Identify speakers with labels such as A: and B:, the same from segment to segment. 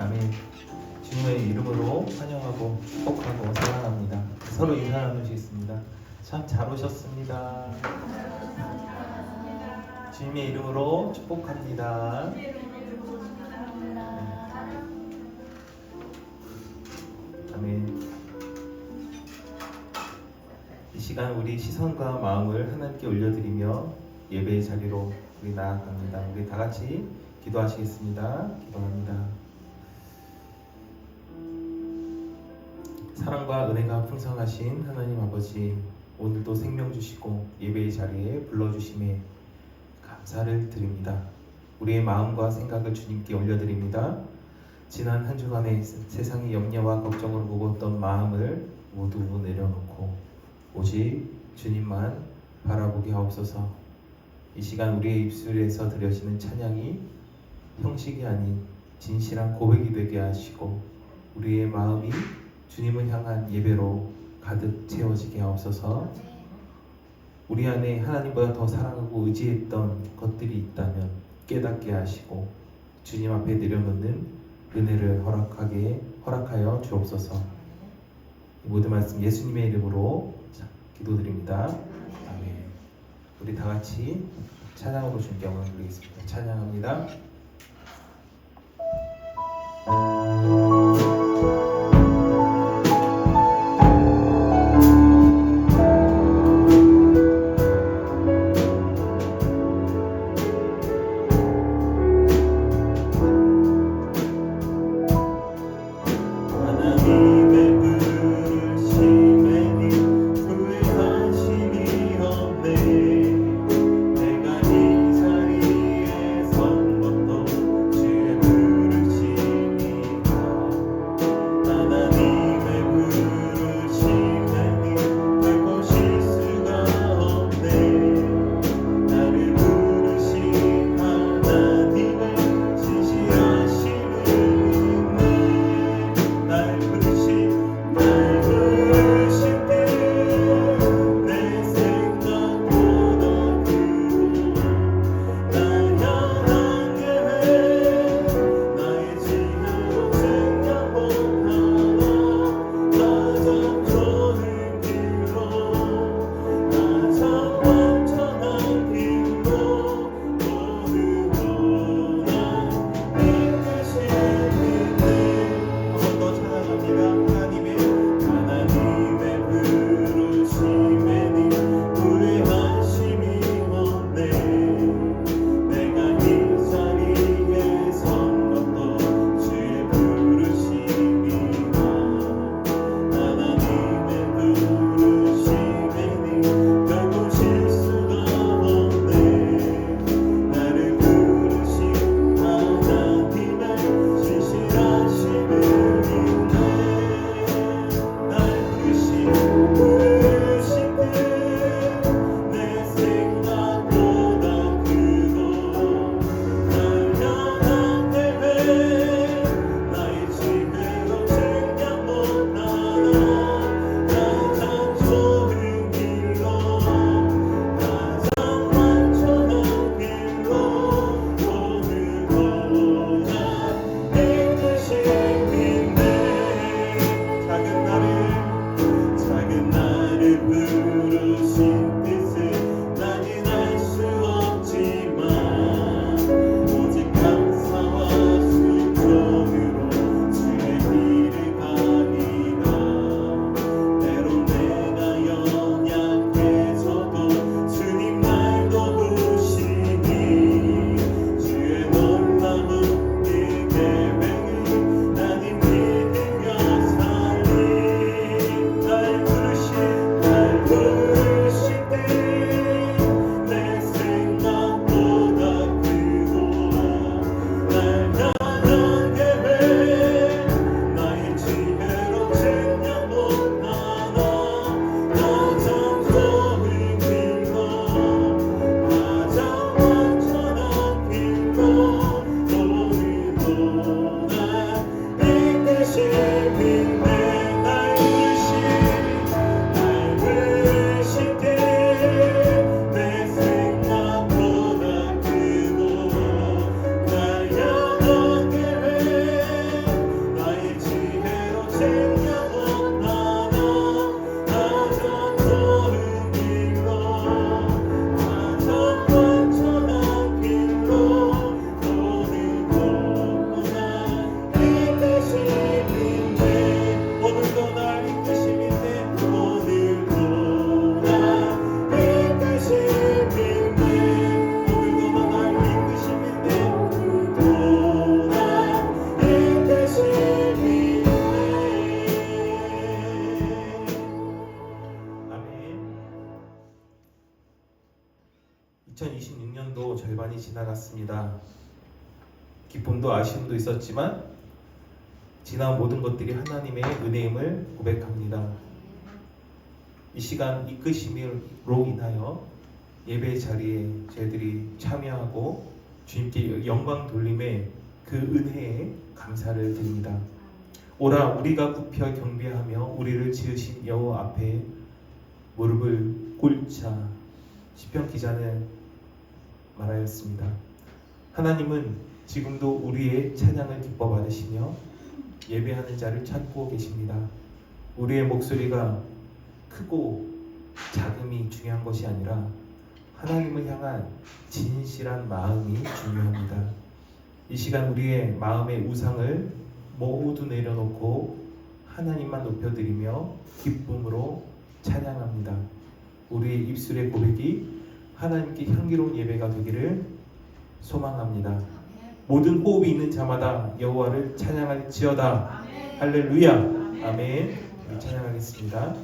A: 아멘. 주님의 이름으로 환영하고 축복하고 사랑합니다. 서로 인사 나누시겠습니다. 참 잘 오셨습니다. 주님의 이름으로 축복합니다. 아멘. 이 시간 우리 시선과 마음을 하나님께 올려드리며 예배의 자리로 우리 나아갑니다. 우리 다 같이 기도하시겠습니다. 기도합니다. 사랑과 은혜가 풍성하신 하나님 아버지, 오늘도 생명 주시고 예배의 자리에 불러주심에 감사를 드립니다. 우리의 마음과 생각을 주님께 올려드립니다. 지난 한 주간의 세상의 염려와 걱정으로 무거웠던 마음을 모두 내려놓고 오직 주님만 바라보게 하옵소서. 이 시간 우리의 입술에서 드려지는 찬양이 형식이 아닌 진실한 고백이 되게 하시고 우리의 마음이 주님을 향한 예배로 가득 채워지게 하옵소서. 우리 안에 하나님보다 더 사랑하고 의지했던 것들이 있다면 깨닫게 하시고 주님 앞에 내려놓는 은혜를 허락하여 주옵소서. 이 모든 말씀 예수님의 이름으로 기도드립니다. 아멘. 우리 다 같이 찬양으로 존경을 드리겠습니다. 찬양합니다. 지나갔습니다. 기쁨도 아쉬움도 있었지만 지나온 모든 것들이 하나님의 은혜임을 고백합니다. 이 시간 이끄심으로 인하여 예배 자리에 저희들이 참여하고 주님께 영광 돌림에 그 은혜에 감사를 드립니다. 오라 우리가 굽혀 경배하며 우리를 지으신 여호와 앞에 무릎을 꿇자. 시편 기자는 말하였습니다. 하나님은 지금도 우리의 찬양을 기뻐 받으시며 예배하는 자를 찾고 계십니다. 우리의 목소리가 크고 작음이 중요한 것이 아니라 하나님을 향한 진실한 마음이 중요합니다. 이 시간 우리의 마음의 우상을 모두 내려놓고 하나님만 높여드리며 기쁨으로 찬양합니다. 우리의 입술의 고백이 하나님께 향기로운 예배가 되기를 소망합니다. 모든 호흡이 있는 자마다 여호와를 찬양할지어다. 할렐루야. 아멘. 찬양하겠습니다.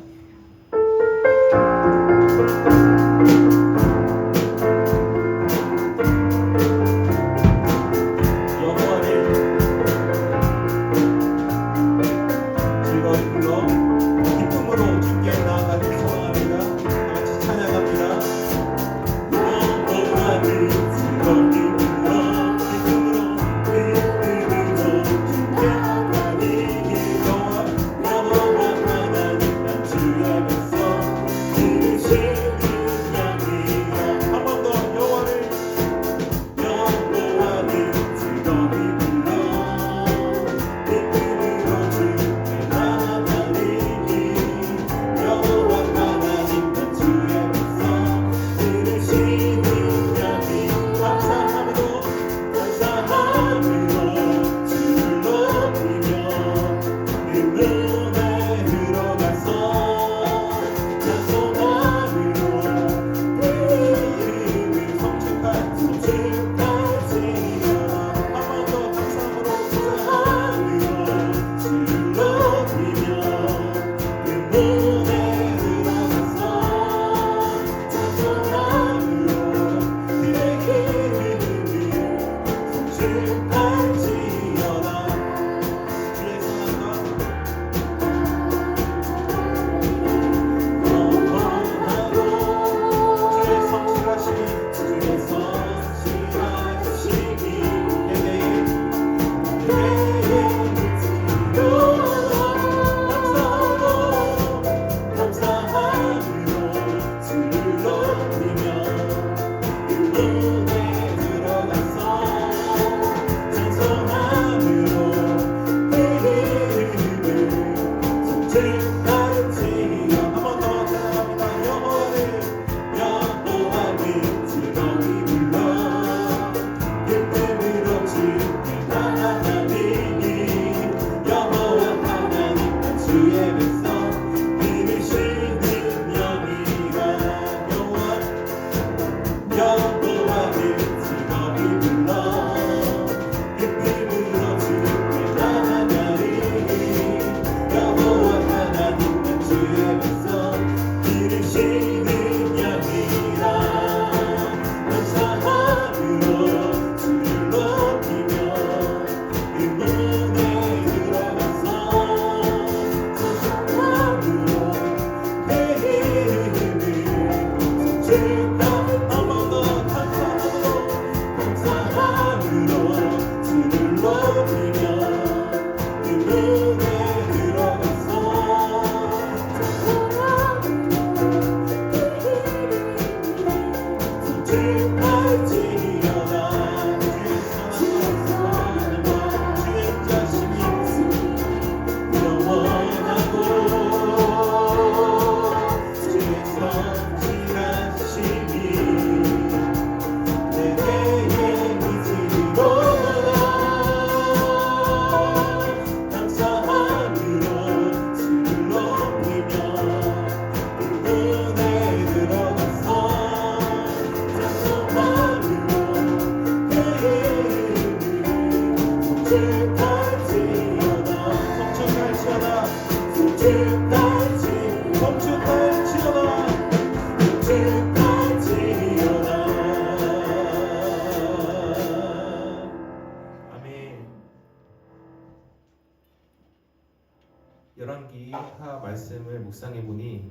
A: 열왕기하 말씀을 묵상해 보니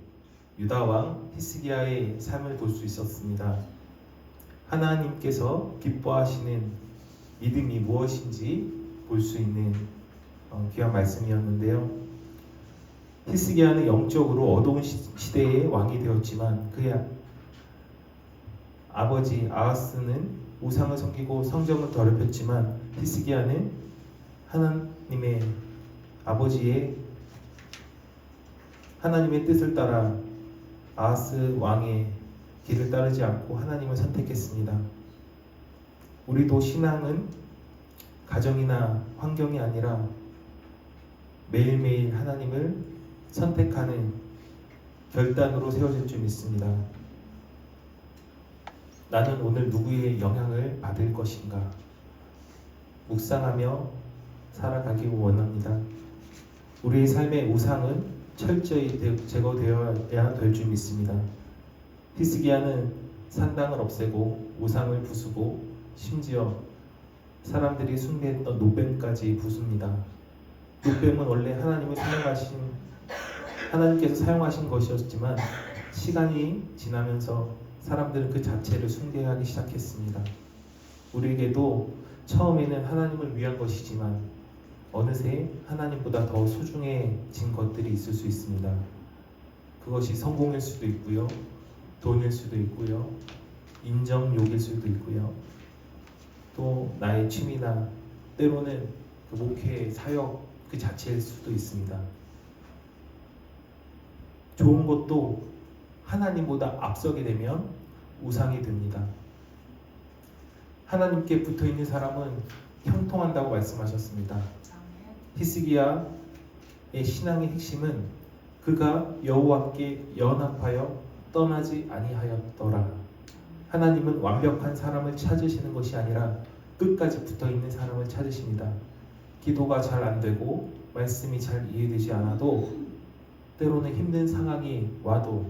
A: 유다 왕 히스기야의 삶을 볼 수 있었습니다. 하나님께서 기뻐하시는 믿음이 무엇인지 볼 수 있는 귀한 말씀이었는데요. 히스기야는 영적으로 어두운 시대의 왕이 되었지만 그의 아버지 아하스는 우상을 섬기고 성전을 더럽혔지만 히스기야는 하나님의 아버지의 하나님의 뜻을 따라 아하스 왕의 길을 따르지 않고 하나님을 선택했습니다. 우리도 신앙은 가정이나 환경이 아니라 매일매일 하나님을 선택하는 결단으로 세워질 줄 믿습니다. 나는 오늘 누구의 영향을 받을 것인가 묵상하며 살아가기 원합니다. 우리의 삶의 우상은 철저히 제거되어야 될 줄 믿습니다. 히스기야는 산당을 없애고 우상을 부수고 심지어 사람들이 숭배했던 노뱀까지 부숩니다. 노뱀은 원래 하나님께서 사용하신 것이었지만 시간이 지나면서 사람들은 그 자체를 숭배하기 시작했습니다. 우리에게도 처음에는 하나님을 위한 것이지만 어느새 하나님보다 더 소중해진 것들이 있을 수 있습니다. 그것이 성공일 수도 있고요, 돈일 수도 있고요, 인정욕일 수도 있고요, 또 나의 취미나 때로는 그 목회, 사역 그 자체일 수도 있습니다. 좋은 것도 하나님보다 앞서게 되면 우상이 됩니다. 하나님께 붙어있는 사람은 형통한다고 말씀하셨습니다. 히스기야의 신앙의 핵심은 그가 여호와께 연합하여 떠나지 아니하였더라. 하나님은 완벽한 사람을 찾으시는 것이 아니라 끝까지 붙어있는 사람을 찾으십니다. 기도가 잘 안되고 말씀이 잘 이해되지 않아도 때로는 힘든 상황이 와도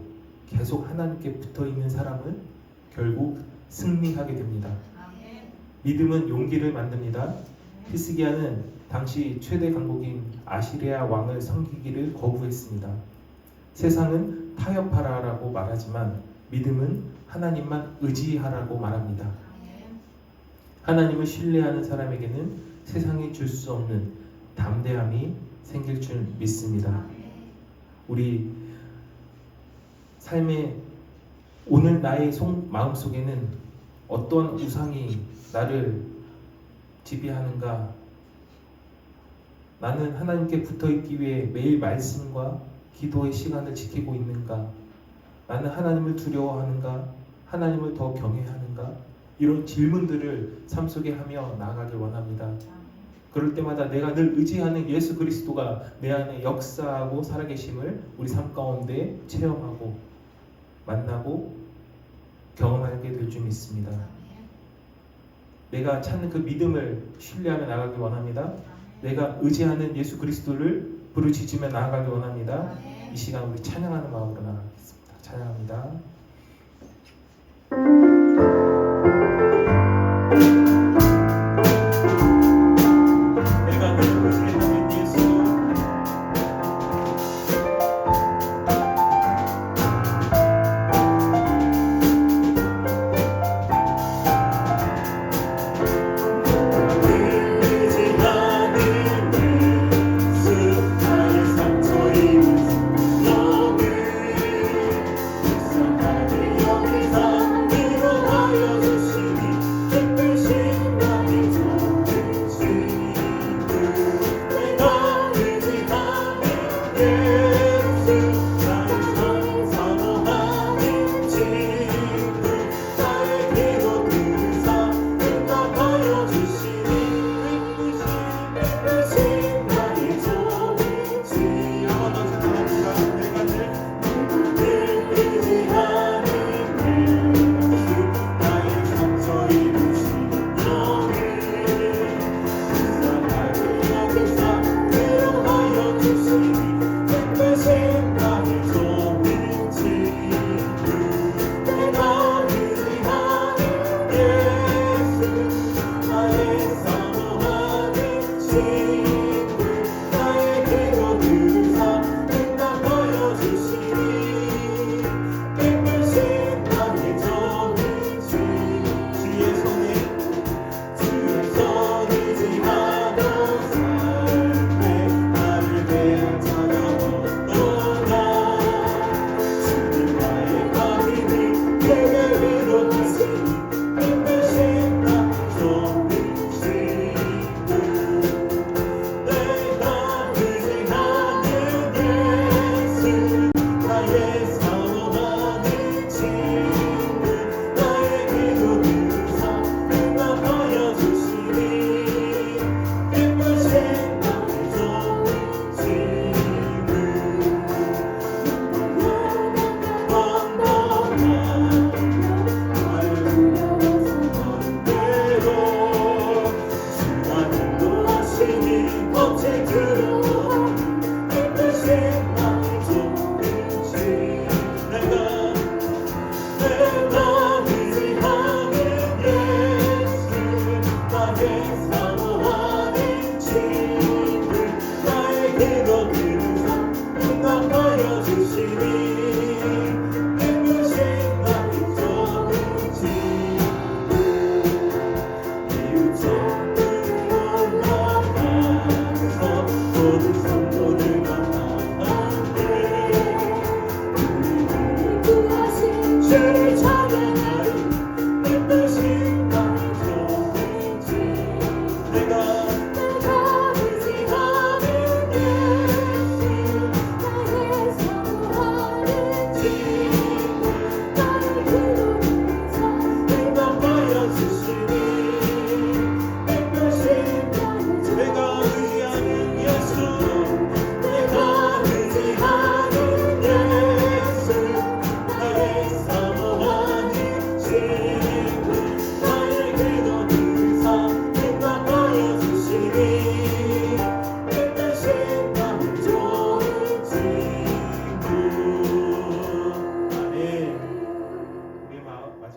A: 계속 하나님께 붙어있는 사람은 결국 승리하게 됩니다. 믿음은 용기를 만듭니다. 히스기야는 당시 최대 강국인 아시리아 왕을 섬기기를 거부했습니다. 세상은 타협하라라고 말하지만 믿음은 하나님만 의지하라고 말합니다. 하나님을 신뢰하는 사람에게는 세상이 줄 수 없는 담대함이 생길 줄 믿습니다. 우리 삶의 오늘 나의 마음속에는 어떤 우상이 나를 지배하는가? 나는 하나님께 붙어있기 위해 매일 말씀과 기도의 시간을 지키고 있는가? 나는 하나님을 두려워하는가? 하나님을 더 경외하는가? 이런 질문들을 삶 속에 하며 나아가길 원합니다. 그럴 때마다 내가 늘 의지하는 예수 그리스도가 내 안에 역사하고 살아계심을 우리 삶 가운데 체험하고 만나고 경험하게 될 줄 믿습니다. 내가 찾는 그 믿음을 신뢰하며 나아가길 원합니다. 내가 의지하는 예수 그리스도를 부르짖으며 나아가길 원합니다. 이 시간 우리 찬양하는 마음으로 나아가겠습니다. 찬양합니다. 내가 늘 의지하는 예수
B: 너는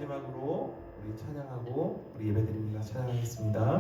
A: 마지막으로 우리 찬양하고 우리 예배드립니다. 찬양하겠습니다.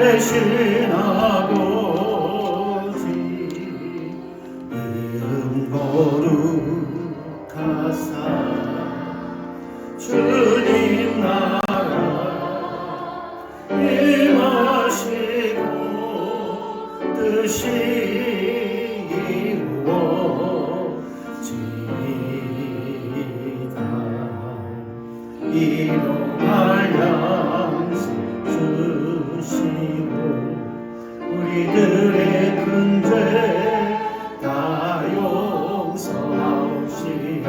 B: 되신 아버지 이름 거룩하사 주님 나라 임하시고 뜻이 이루어지다 일용할 양식 주시고 우리들의 큰 죄 다 용서하시고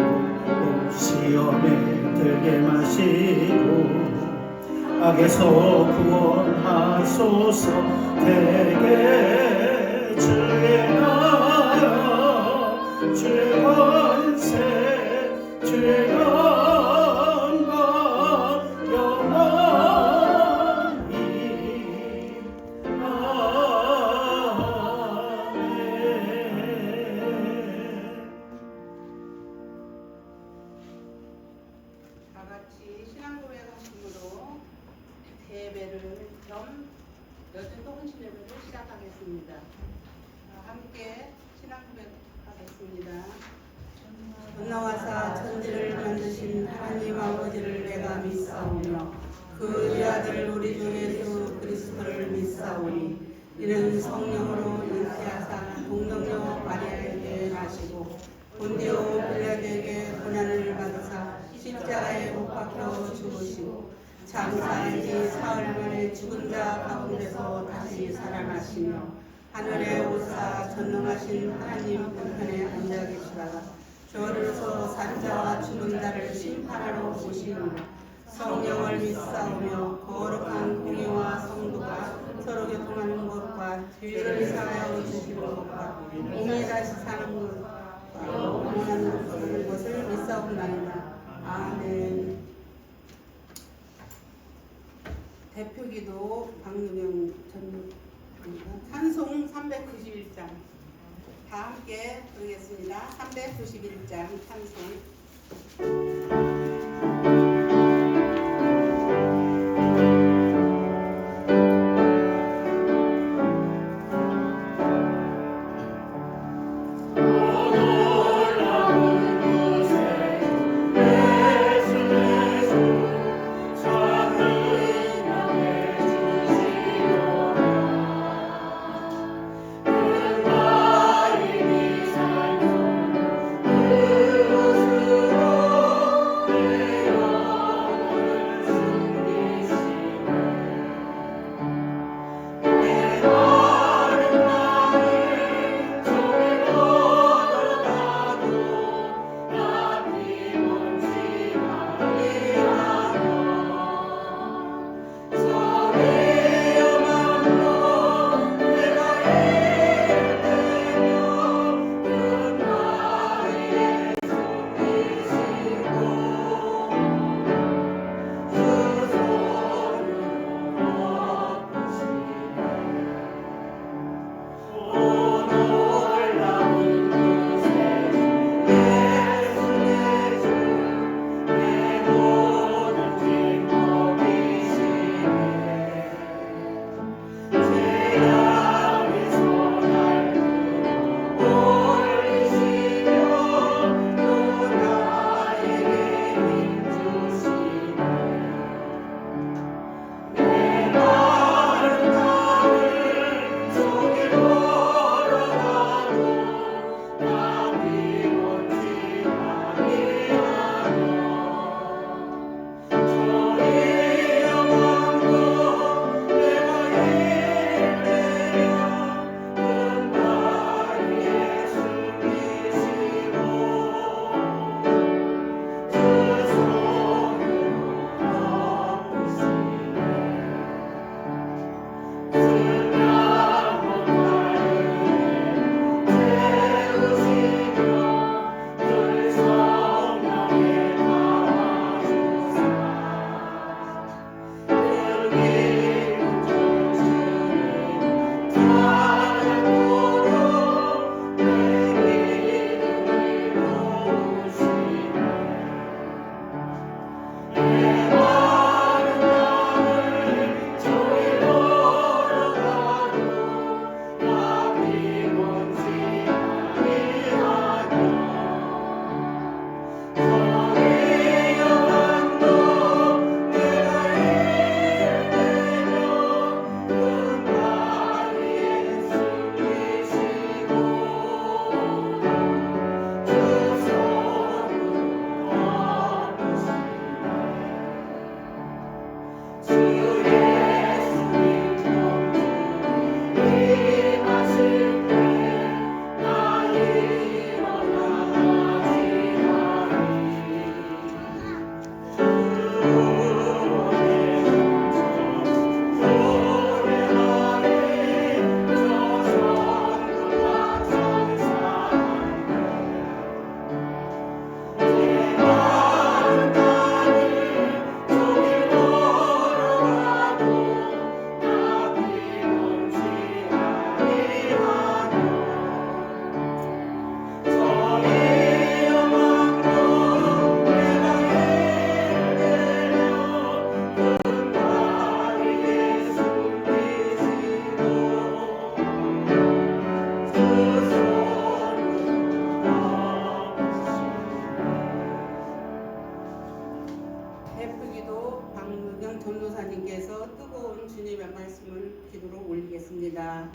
B: 시험에 들게 마시고 악에서 구원하소서 되게 주의 나라 주의 권세 주의 영광 영원히
C: 다 같이 신앙고백 하심으로 예배를 겸 여전도 헌신 예배를 시작하겠습니다. 함께 신앙고백 하겠습니다. 전능하사 천지를 만드신 하나님 아버지를 내가 믿사오며 그 아들 우리 주 예수 그리스도를 믿사오니 이는 성령으로 잉태하사 동정녀 마리아에게 나시고 본디오 빌라도에게 고난을 받으사 십자가에 못 박혀 죽으시고 장사일지 사흘 만에 죽은 자 가운데서 다시 살아나시며 하늘에 오사 전능하신 하나님 우편에 앉아 계시다가 저로서 산자와 죽은 자를 심판하러 오시니 성령을 믿사오며 거룩한 공의와 성도가 서로 교통하는 것과 죄를 사하여 주시는 것과 몸이 다시 사는 것과 영원한 것을 믿사옵나이다. 아멘. 대표기도 박유경 전입니다. 찬송 391장 다 함께 부르겠습니다. 391장 찬송.
B: 그
C: 전도사님께서 뜨거운 주님의 말씀을 기도로 올리겠습니다.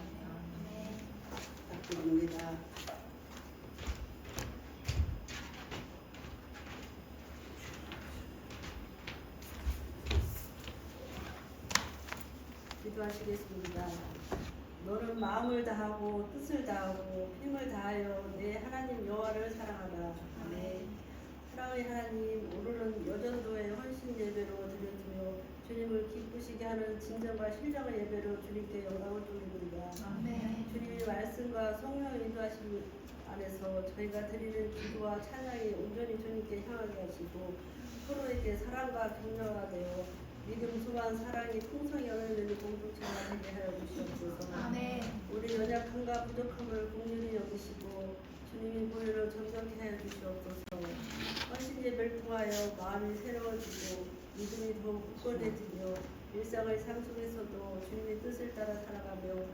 C: 부탁드립니다.
D: 기도하시겠습니다. 너는 마음을 다하고 뜻을 다하고 힘을 다하여 내 하나님 여호와를 사랑하라. 아멘. 사랑의 하나님, 오늘은 여전도의 헌신 예배로 드려주며 주님을 기쁘시게 하는 진정과 신령의 예배로 주님께 영광을 돌립니다.
E: 아멘.
D: 주님의 말씀과 성령 인도하심 안에서 저희가 드리는 기도와 찬양이 온전히 주님께 향하게 하시고 서로에게 사랑과 격려가 되어 믿음, 소망, 사랑이 풍성히 열리는 공동체가 되게 하여 주시옵소서.
E: 아멘.
D: 우리 연약함과 부족함을 긍휼히 여기시고 주님의 보혈로 정결케 하여 주시옵소서. 헌신 예배를 통하여 마음이 새로워지고 믿음이 더욱 굳건해지며 일상의 삶 속에서도 주님의 뜻을 따라 살아가며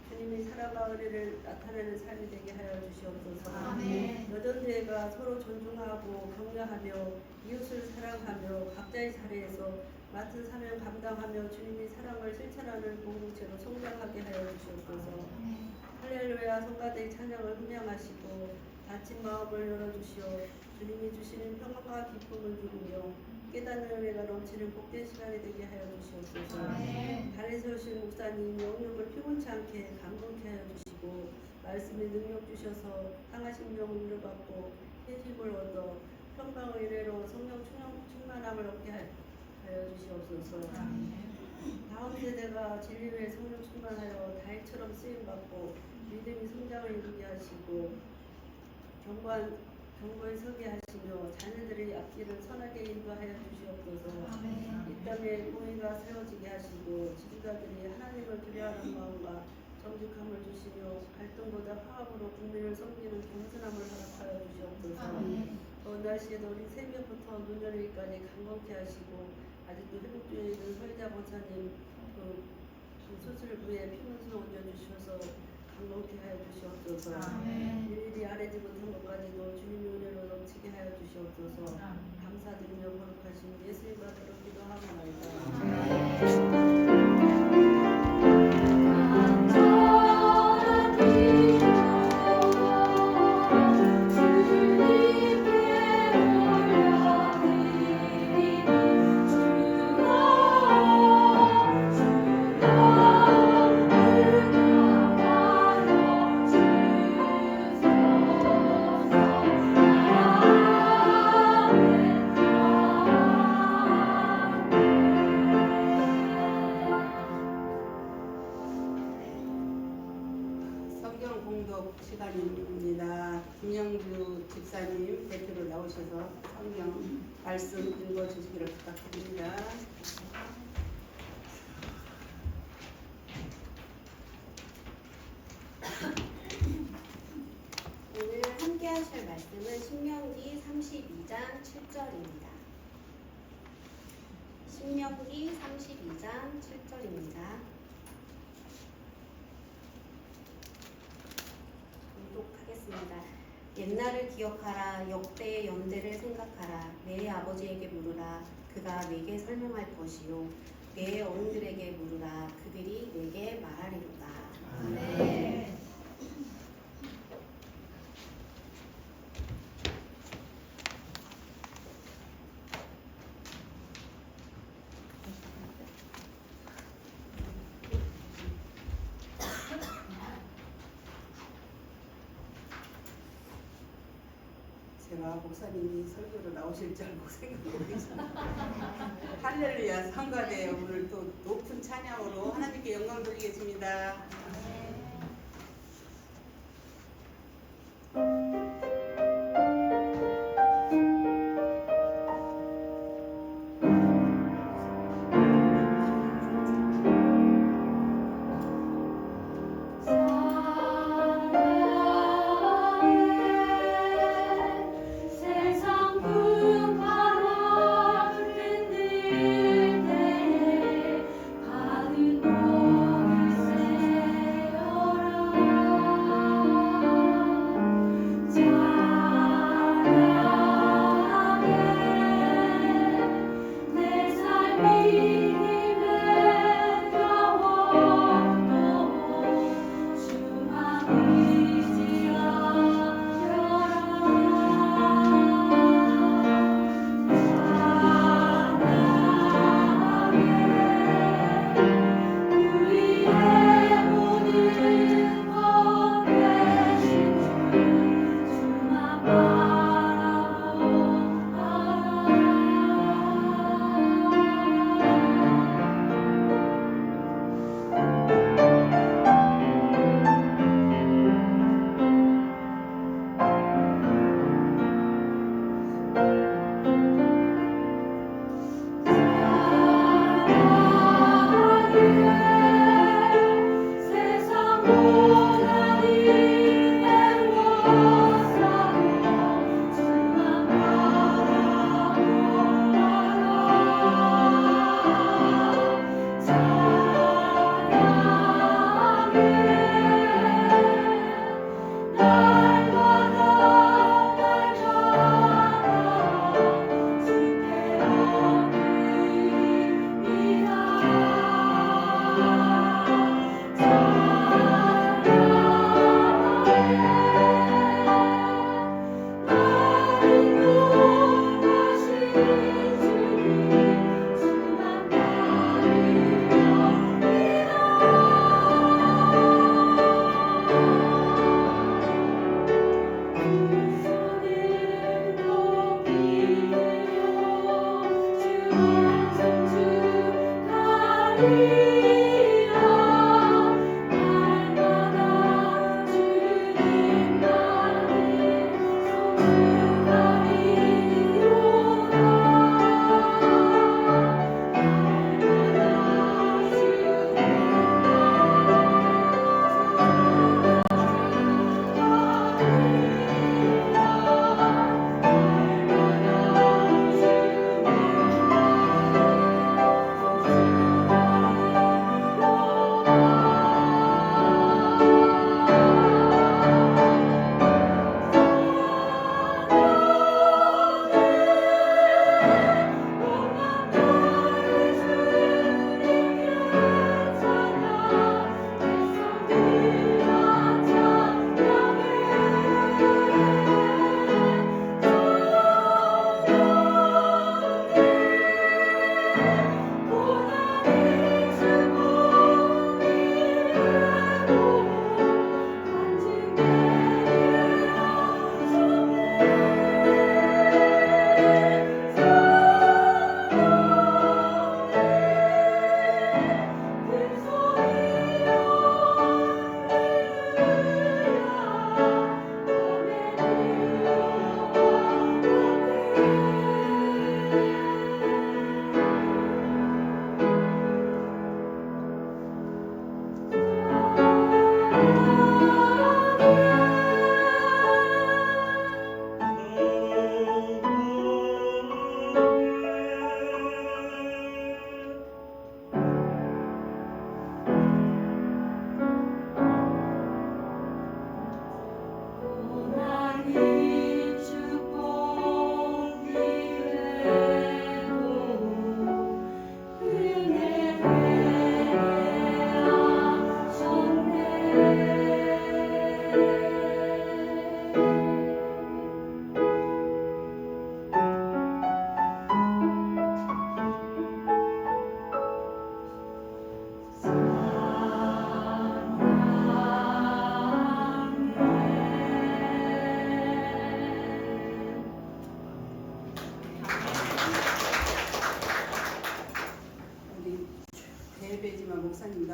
D: 주님의 사랑과 은혜를 나타내는 삶이 되게 하여 주시옵소서.
E: 아멘.
D: 여전대회가 서로 존중하고 격려하며 이웃을 사랑하며 각자의 자리에서 맡은 사명 감당하며 주님의 사랑을 실천하는 공동체로 성장하게 하여 주시옵소서. 할렐루야. 성가대의 찬양을 훈양하시고 닫힌 마음을 열어주시어 주님이 주시는 평안과 기쁨을 누리며 깨닫는 은혜가 넘치는 복된 시간이 되게 하여 주시옵소서.
E: 아멘.
D: 달에 세우신 목사님 영역을 피곤치 않게 감동케 하여 주시고 말씀에 능력 주셔서 상하신 병을 위로받고 회복을 얻어 평강의 은혜로 성령 충만함을 얻게 하여 주시옵소서. 다음 세대가 진리의 성령 충만하여 다윗처럼 쓰임받고 믿음이 성장을 이루게 하시고 경고에 서게 하시며 자녀들의 앞길을 선하게 인도하여 주시옵소서. 이 땅에 공의가 세워지게 하시고 지도자들이 하나님을 두려워하는 마음과 정직함을 주시며 갈등보다 화합으로 국민을 섬기는 겸손함을 허락하여 주시옵소서. 더운 날씨에도 우리 새벽부터 눈여기까지 강건케 하시고 아직도 회복 중에 있는 설자 권사님 그 수술을 위해 피문수 얹어주셔서 강건케 하여 주시옵소서. 일일이 아뢰지 못한 것까지도 주님의 은혜로 넘치게 하여 주시옵소서. 감사드리며 거룩하신 예수님 받으러 기도하옵나이다.
C: 성경 공독 시간입니다. 김영주 집사님 대표로 나오셔서 성경 말씀 읽어주시기를 부탁드립니다.
E: 오늘 함께 하실 말씀은 신명기 32장 7절입니다. 신명기 32장 7절입니다. 교독하겠습니다. 옛날을 기억하라. 역대의 연대를 생각하라. 내 아버지에게 물으라. 그가 내게 설명할 것이요. 내 어른들에게 물으라. 그들이 내게 말하리로다. 아멘.
C: 제가 목사님이 설교로 나오실 줄 알고 생각하고 있습니다. 할렐루야. 성가대 오늘 또 높은 찬양으로 하나님께 영광 드리겠습니다.
F: 세상 불바람 흔들 때 받은 복을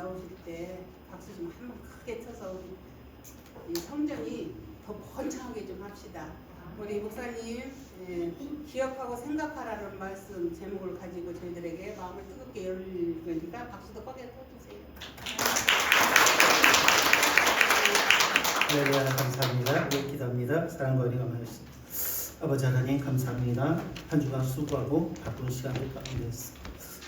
C: 나오실 때 박수 좀 한번 크게 쳐서 우리 이 성전이 더 번창하게 좀 합시다. 우리 목사님 기억하고 생각하라는 말씀 제목을 가지고 저희들에게 마음을 뜨겁게 열리니까 박수도 크게 쳐주세요.
B: 네, 감사합니다. 네, 기도합니다. 사랑과 은혜가 많으신 아버지 하나님 감사합니다. 한 주간 수고하고 바쁜 시간들 가운데서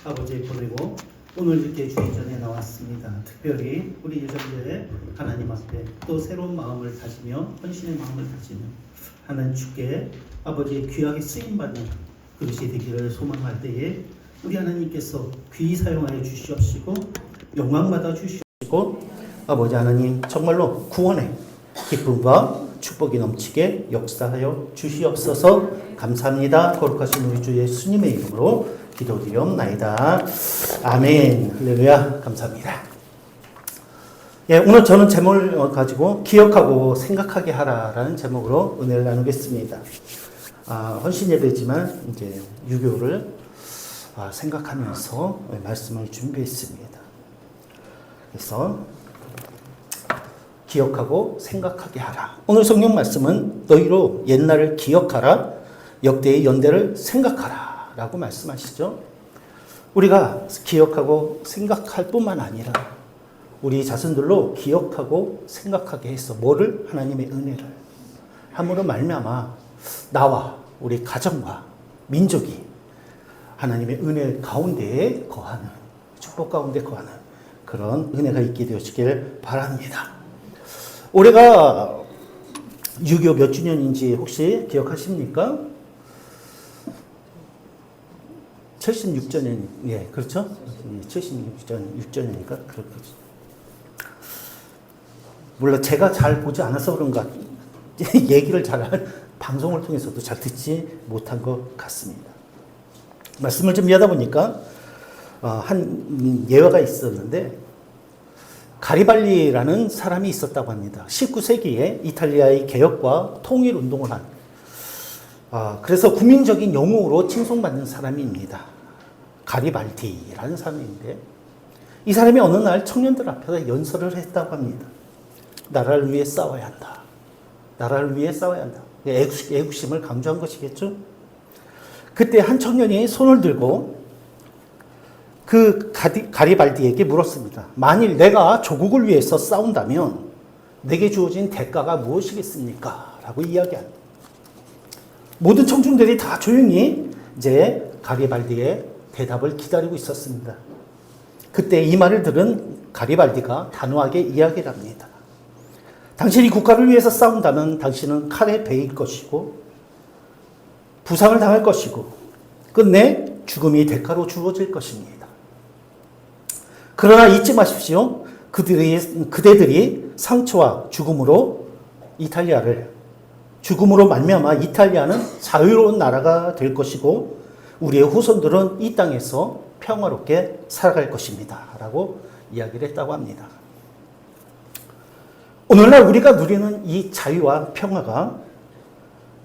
B: 아버지 보내고 오늘 이렇게 주의 전에 나왔습니다. 특별히 우리 예정대에 하나님 앞에 또 새로운 마음을 다지며 헌신의 마음을 다지며 하나님 주께 아버지의 귀하게 쓰임받는 그릇이 되기를 소망할 때에 우리 하나님께서 귀히 사용하여 주시옵시고 영광받아 주시옵시고 아버지 하나님 정말로 구원의 기쁨과 축복이 넘치게 역사하여 주시옵소서. 감사합니다. 거룩하신 우리 주 예수님의 이름으로 기도드리옵나이다. 아멘. 할렐루야. 감사합니다. 예, 오늘 저는 제목을 가지고 기억하고 생각하게 하라라는 제목으로 은혜를 나누겠습니다. 헌신 예배지만 이제 유교를 생각하면서 말씀을 준비했습니다. 그래서 기억하고 생각하게 하라. 오늘 성경 말씀은 너희로 옛날을 기억하라, 역대의 연대를 생각하라 라고 말씀하시죠. 우리가 기억하고 생각할 뿐만 아니라 우리 자신들로 기억하고 생각하게 해서 뭐를? 하나님의 은혜를 함으로 말미암아 나와 우리 가정과 민족이 하나님의 은혜 가운데에 거하는, 축복 가운데 거하는 그런 은혜가 있게 되시길 바랍니다. 올해가 6.25 몇 주년인지 혹시 기억하십니까? 76주년, 예, 그렇죠? 76주년이니까 그렇겠죠. 물론 제가 잘 보지 않아서 그런가 얘기를 방송을 통해서도 잘 듣지 못한 것 같습니다. 말씀을 준비하다 보니까 한 예화가 있었는데 가리발리라는 사람이 있었다고 합니다. 19세기에 이탈리아의 개혁과 통일운동을 한 그래서 국민적인 영웅으로 칭송받는 사람입니다. 가리발디라는 사람인데 이 사람이 어느 날 청년들 앞에서 연설을 했다고 합니다. 나라를 위해 싸워야 한다. 나라를 위해 싸워야 한다. 애국심을 강조한 것이겠죠. 그때 한 청년이 손을 들고 그 가리발디에게 물었습니다. 만일 내가 조국을 위해서 싸운다면 내게 주어진 대가가 무엇이겠습니까? 라고 이야기합니다. 모든 청중들이 다 조용히 이제 가리발디의 대답을 기다리고 있었습니다. 그때 이 말을 들은 가리발디가 단호하게 이야기를 합니다. 당신이 국가를 위해서 싸운다면 당신은 칼에 베일 것이고 부상을 당할 것이고 끝내 죽음이 대가로 주어질 것입니다. 그러나 잊지 마십시오. 그대들이 상처와 죽음으로 죽음으로 말미암아 이탈리아는 자유로운 나라가 될 것이고 우리의 후손들은 이 땅에서 평화롭게 살아갈 것입니다. 라고 이야기를 했다고 합니다. 오늘날 우리가 누리는 이 자유와 평화가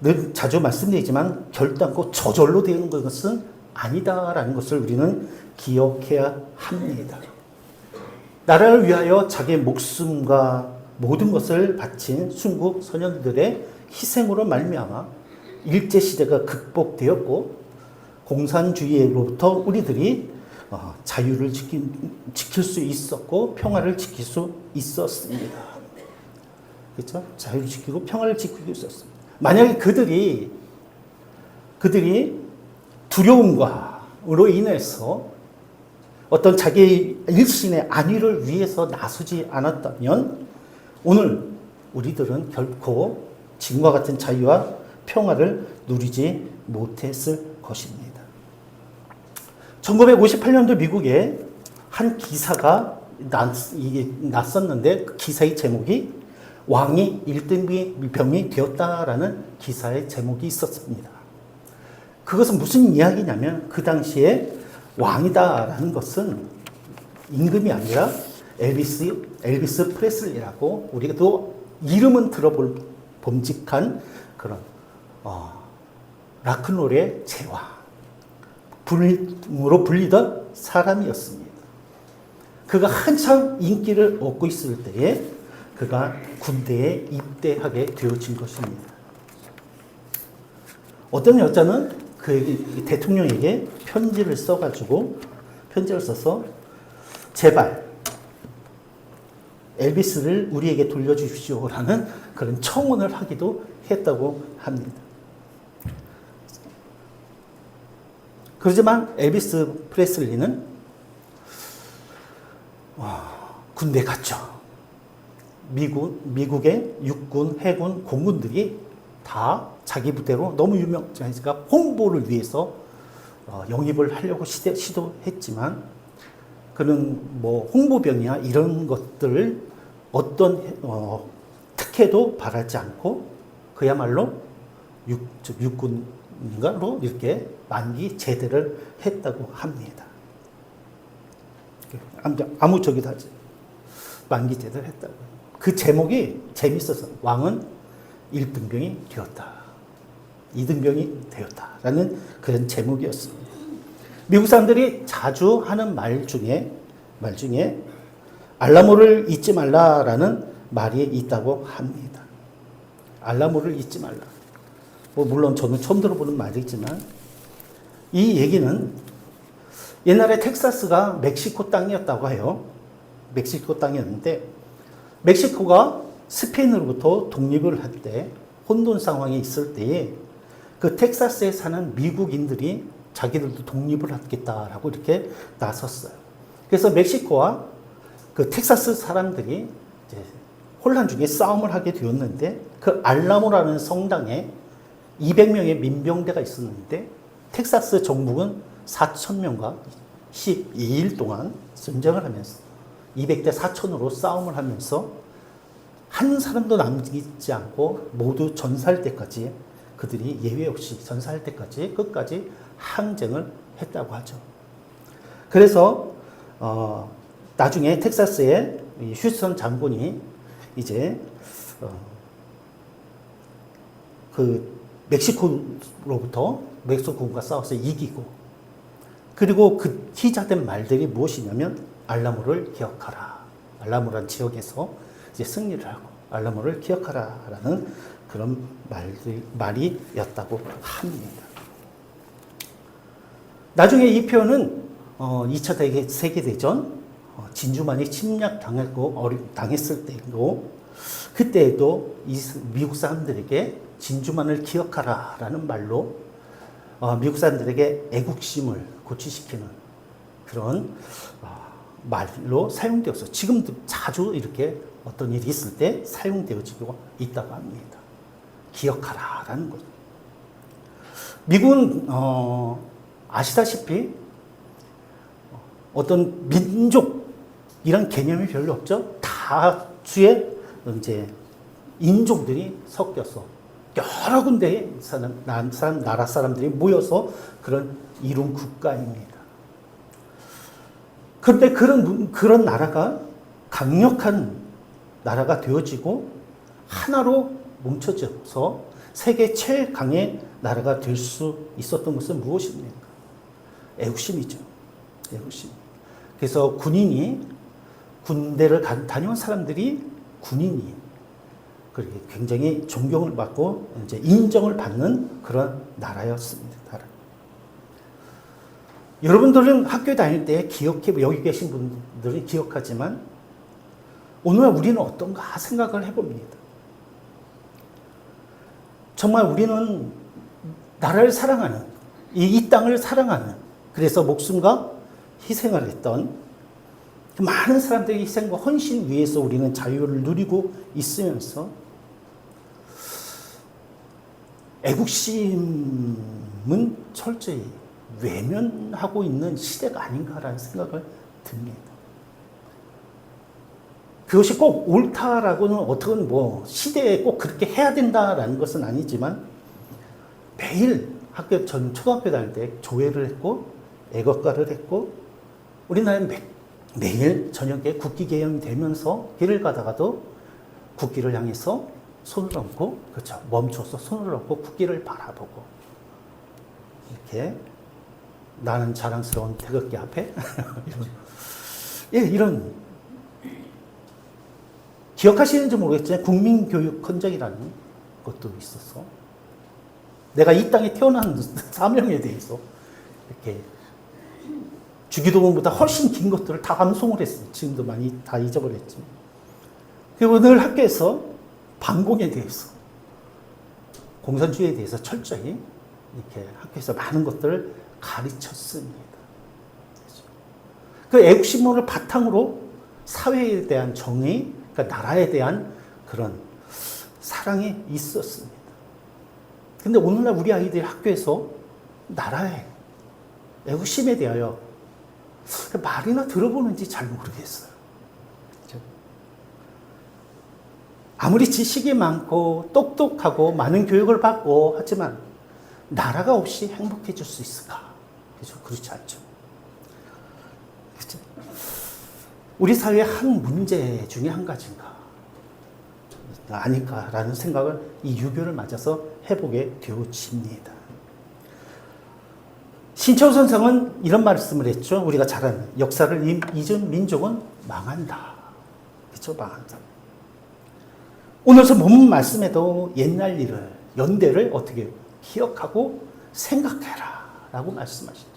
B: 늘 자주 말씀드리지만 결단코 저절로 되는 것은 아니다라는 것을 우리는 기억해야 합니다. 나라를 위하여 자기의 목숨과 모든 것을 바친 순국 선열들의 희생으로 말미암아 일제시대가 극복되었고 공산주의로부터 우리들이 자유를 지킬 수 있었고 평화를 지킬 수 있었습니다. 그렇죠? 자유를 지키고 평화를 지키고 있었습니다. 만약에 그들이 두려움으로 인해서 어떤 자기의 일신의 안위를 위해서 나서지 않았다면 오늘 우리들은 결코 지금과 같은 자유와 평화를 누리지 못했을 것입니다. 1958년도 미국에 한 기사가 났었는데 그 기사의 제목이 왕이 1등병이 되었다라는 기사의 제목이 있었습니다. 그것은 무슨 이야기냐면 그 당시에 왕이다라는 것은 임금이 아니라 엘비스 프레슬리라고 우리가 또 이름은 들어볼 범직한 그런 락큰롤의 제왕으로 불리던 사람이었습니다. 그가 한참 인기를 얻고 있을 때에 그가 군대에 입대하게 되어진 것입니다. 어떤 여자는 그 대통령에게 편지를 써서 제발 엘비스를 우리에게 돌려주십시오라는 그런 청원을 하기도 했다고 합니다. 그렇지만 엘비스 프레슬리는 군대 갔죠. 미국의 육군, 해군, 공군들이 다 자기 부대로 너무 유명하니까 홍보를 위해서 영입을 하려고 시도했지만 그는 뭐 홍보병이야 이런 것들을 어떤 특혜도 바라지 않고 그야말로 육군인가로 이렇게 만기 제대를 했다고 합니다. 아무쪽이다 하지. 만기 제대를 했다고. 그 제목이 재밌어서 왕은 1등병이 되었다. 2등병이 되었다라는 그런 제목이었습니다. 미국 사람들이 자주 하는 말 중에 알라모를 잊지 말라라는 말이 있다고 합니다. 알라모를 잊지 말라. 물론 저는 처음 들어보는 말이지만 이 얘기는 옛날에 텍사스가 멕시코 땅이었다고 해요. 멕시코 땅이었는데 멕시코가 스페인으로부터 독립을 할 때 혼돈 상황이 있을 때에 그 텍사스에 사는 미국인들이 자기들도 독립을 하겠다라고 이렇게 나섰어요. 그래서 멕시코와 그 텍사스 사람들이 이제 혼란 중에 싸움을 하게 되었는데 그 알라모라는 성당에 200명의 민병대가 있었는데 텍사스 정부군 4,000명과 12일 동안 전쟁을 하면서 200대 4,000으로 싸움을 하면서 한 사람도 남기지 않고 모두 전사할 때까지 그들이 예외 없이 전사할 때까지 끝까지 항쟁을 했다고 하죠. 그래서 나중에 텍사스의 휴스턴 장군이 이제 그 멕시코군과 싸워서 이기고 그리고 그 희자된 말들이 무엇이냐면 알라모를 기억하라. 알라모란 지역에서 이제 승리를 하고 알라모를 기억하라라는 그런 말이었다고 합니다. 나중에 이 표현은 2차 세계대전 진주만이 침략당했을 때고 그때에도 미국 사람들에게 진주만을 기억하라라는 말로 미국 사람들에게 애국심을 고취시키는 그런 말로 사용되어서 지금도 자주 이렇게 어떤 일이 있을 때 사용되어지고 있다고 합니다. 기억하라라는 거죠. 미국은 아시다시피 어떤 민족이란 개념이 별로 없죠. 다수의 이제 인종들이 섞여서 여러 군데의 나라 사람들이 모여서 그런 이룬 국가입니다. 그런데 그런 나라가 강력한 나라가 되어지고 하나로 뭉쳐져서 세계 최강의 나라가 될 수 있었던 것은 무엇입니까? 애국심이죠. 애국심. 그래서 군대를 다녀온 사람들이 군인이 그렇게 굉장히 존경을 받고 이제 인정을 받는 그런 나라였습니다. 여러분들은 학교 다닐 때 여기 계신 분들이 기억하지만 오늘날 우리는 어떤가 생각을 해봅니다. 정말 우리는 나라를 사랑하는, 이 땅을 사랑하는, 그래서 목숨과 희생을 했던 그 많은 사람들의 희생과 헌신 위에서 우리는 자유를 누리고 있으면서 애국심은 철저히 외면하고 있는 시대가 아닌가라는 생각을 듭니다. 그것이 꼭 옳다라고는 어떻게 시대에 꼭 그렇게 해야 된다라는 것은 아니지만 매일 전 초등학교 다닐 때 조회를 했고 애국가를 했고 우리나라는 매일 저녁에 국기 개영이 되면서 길을 가다가도 국기를 향해서 손을 얹고 그렇죠. 멈춰서 손을 얹고 국기를 바라보고 이렇게 나는 자랑스러운 태극기 앞에 예, 이런 기억하시는지 모르겠지만 국민교육헌정이라는 것도 있어서 내가 이 땅에 태어난 사명에 대해서 이렇게 주기도문보다 훨씬 긴 것들을 다 암송을 했어요. 지금도 많이 다 잊어버렸지만. 그리고 오늘 학교에서 반공에 대해서, 공산주의에 대해서 철저히 이렇게 학교에서 많은 것들을 가르쳤습니다. 그 애국심을 바탕으로 사회에 대한 정의, 그러니까 나라에 대한 그런 사랑이 있었습니다. 근데 오늘날 우리 아이들이 학교에서 나라의 애국심에 대하여 말이나 들어보는지 잘 모르겠어요. 그렇죠? 아무리 지식이 많고 똑똑하고 많은 교육을 받고 하지만 나라가 없이 행복해질 수 있을까? 그렇죠? 그렇지 않죠. 그렇죠? 우리 사회의 한 문제 중에 한 가지인가 아닐까라는 생각을 이 유교를 맞아서 해보게 되어집니다. 신채호 선생은 이런 말씀을 했죠. 우리가 잘 아는 역사를 잊은 민족은 망한다. 그렇죠? 망한다. 오늘서 본 말씀에도 옛날 일을, 연대를 어떻게 기억하고 생각해라 라고 말씀하시죠.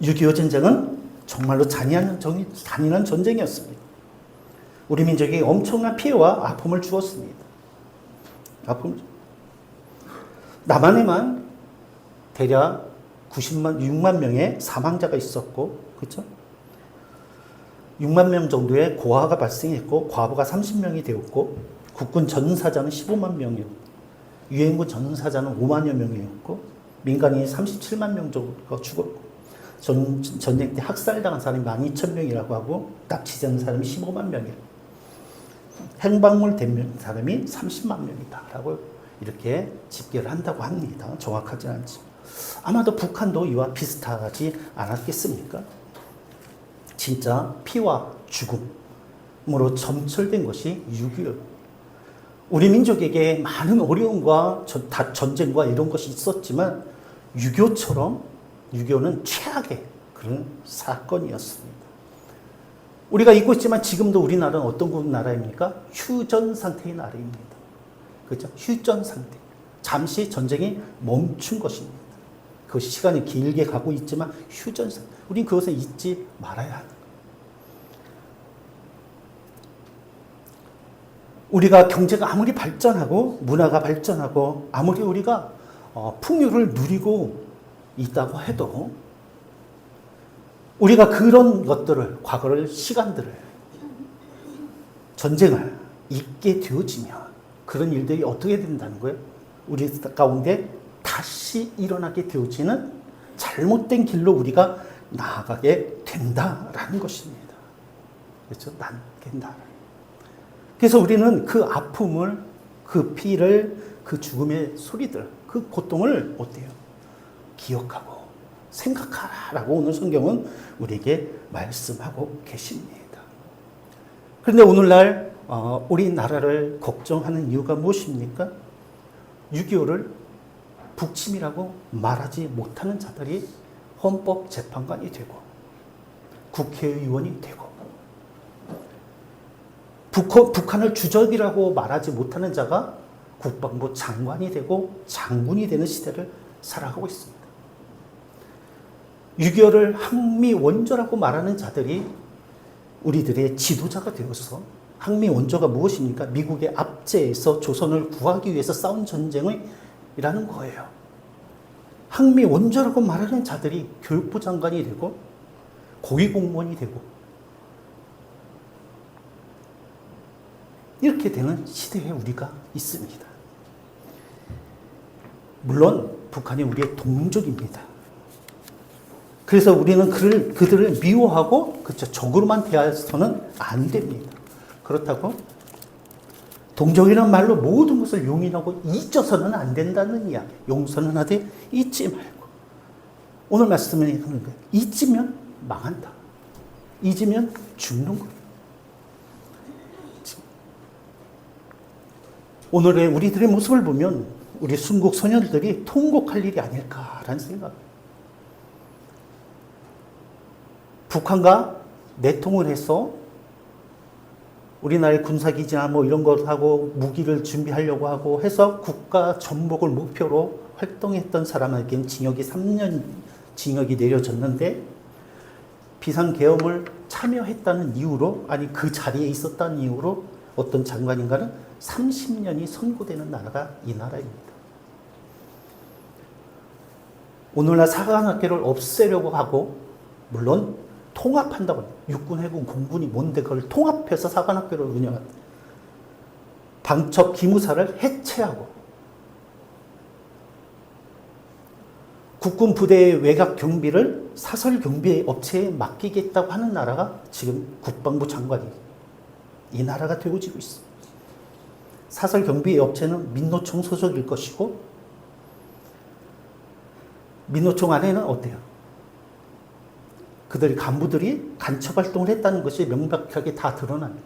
B: 6.25 전쟁은 정말로 잔인한 전쟁이었습니다. 우리 민족이 엄청난 피해와 아픔을 주었습니다. 남한에만 대략 6만 명의 사망자가 있었고, 그렇죠? 6만 명 정도의 고아가 발생했고, 과부가 30명이 되었고, 국군 전사자는 15만 명이었고, 유엔군 전사자는 5만여 명이었고, 민간인이 37만 명 정도가 죽었고, 전쟁 때 학살당한 사람이 12,000명이라고 하고, 납치된 사람이 15만 명이라고, 행방물 된 사람이 30만 명이다라고 이렇게 집계를 한다고 합니다. 정확하지 않지만 아마도 북한도 이와 비슷하지 않았겠습니까? 진짜 피와 죽음으로 점철된 것이 6.25. 우리 민족에게 많은 어려움과 전쟁과 이런 것이 있었지만 6.25는 최악의 그런 사건이었습니다. 우리가 잊고 있지만 지금도 우리나라는 어떤 나라입니까? 휴전 상태의 나라입니다. 그렇죠? 휴전 상태. 잠시 전쟁이 멈춘 것입니다. 그것이 시간이 길게 가고 있지만 휴전 상태. 우린 그것을 잊지 말아야 하는. 우리가 경제가 아무리 발전하고 문화가 발전하고 아무리 우리가 풍요를 누리고 있다고 해도 우리가 그런 것들을, 과거를, 시간들을, 전쟁을 잊게 되어지면 그런 일들이 어떻게 된다는 거예요? 우리 가운데 다시 일어나게 되어지는 잘못된 길로 우리가 나아가게 된다라는 것입니다. 그렇죠? 된다. 그래서 우리는 그 아픔을, 그 피를, 그 죽음의 소리들, 그 고통을 어때요? 기억하고 생각하라라고 오늘 성경은 우리에게 말씀하고 계십니다. 그런데 오늘날 우리나라를 걱정하는 이유가 무엇입니까? 6.25를 북침이라고 말하지 못하는 자들이 헌법재판관이 되고 국회의원이 되고 북한을 주적이라고 말하지 못하는 자가 국방부 장관이 되고 장군이 되는 시대를 살아가고 있습니다. 6.25를 항미 원조라고 말하는 자들이 우리들의 지도자가 되어서 항미 원조가 무엇입니까? 미국의 압제에서 조선을 구하기 위해서 싸운 전쟁이라는 거예요. 항미 원조라고 말하는 자들이 교육부 장관이 되고 고위공무원이 되고 이렇게 되는 시대에 우리가 있습니다. 물론 북한이 우리의 동족입니다. 그래서 우리는 그들을 미워하고 그렇죠, 적으로만 대해서는 안 됩니다. 그렇다고 동족이라는 말로 모든 것을 용인하고 잊어서는 안 된다는 이야기. 용서는 하되 잊지 말고. 오늘 말씀에 하는 거예요. 잊으면 망한다. 잊으면 죽는 거예요. 오늘의 우리들의 모습을 보면 우리 순국 소년들이 통곡할 일이 아닐까라는 생각. 북한과 내통을 해서 우리나라의 군사기지나 뭐 이런 걸 하고 무기를 준비하려고 하고 해서 국가 전복을 목표로 활동했던 사람에게는 징역이 3년 징역이 내려졌는데 비상계엄을 참여했다는 이유로 아니 그 자리에 있었다는 이유로 어떤 장관인가는 30년이 선고되는 나라가 이 나라입니다. 오늘날 사관학교를 없애려고 하고 물론 통합한다고 육군, 해군, 공군이 뭔데 그걸 통합해서 사관학교를 운영한다. 방첩 기무사를 해체하고 국군 부대의 외곽 경비를 사설 경비 업체에 맡기겠다고 하는 나라가 지금 국방부 장관이 이 나라가 되어지고 있습니다. 사설 경비 업체는 민노총 소속일 것이고 민노총 안에는 어때요? 그들이 간부들이 간첩 활동을 했다는 것이 명백하게 다 드러납니다.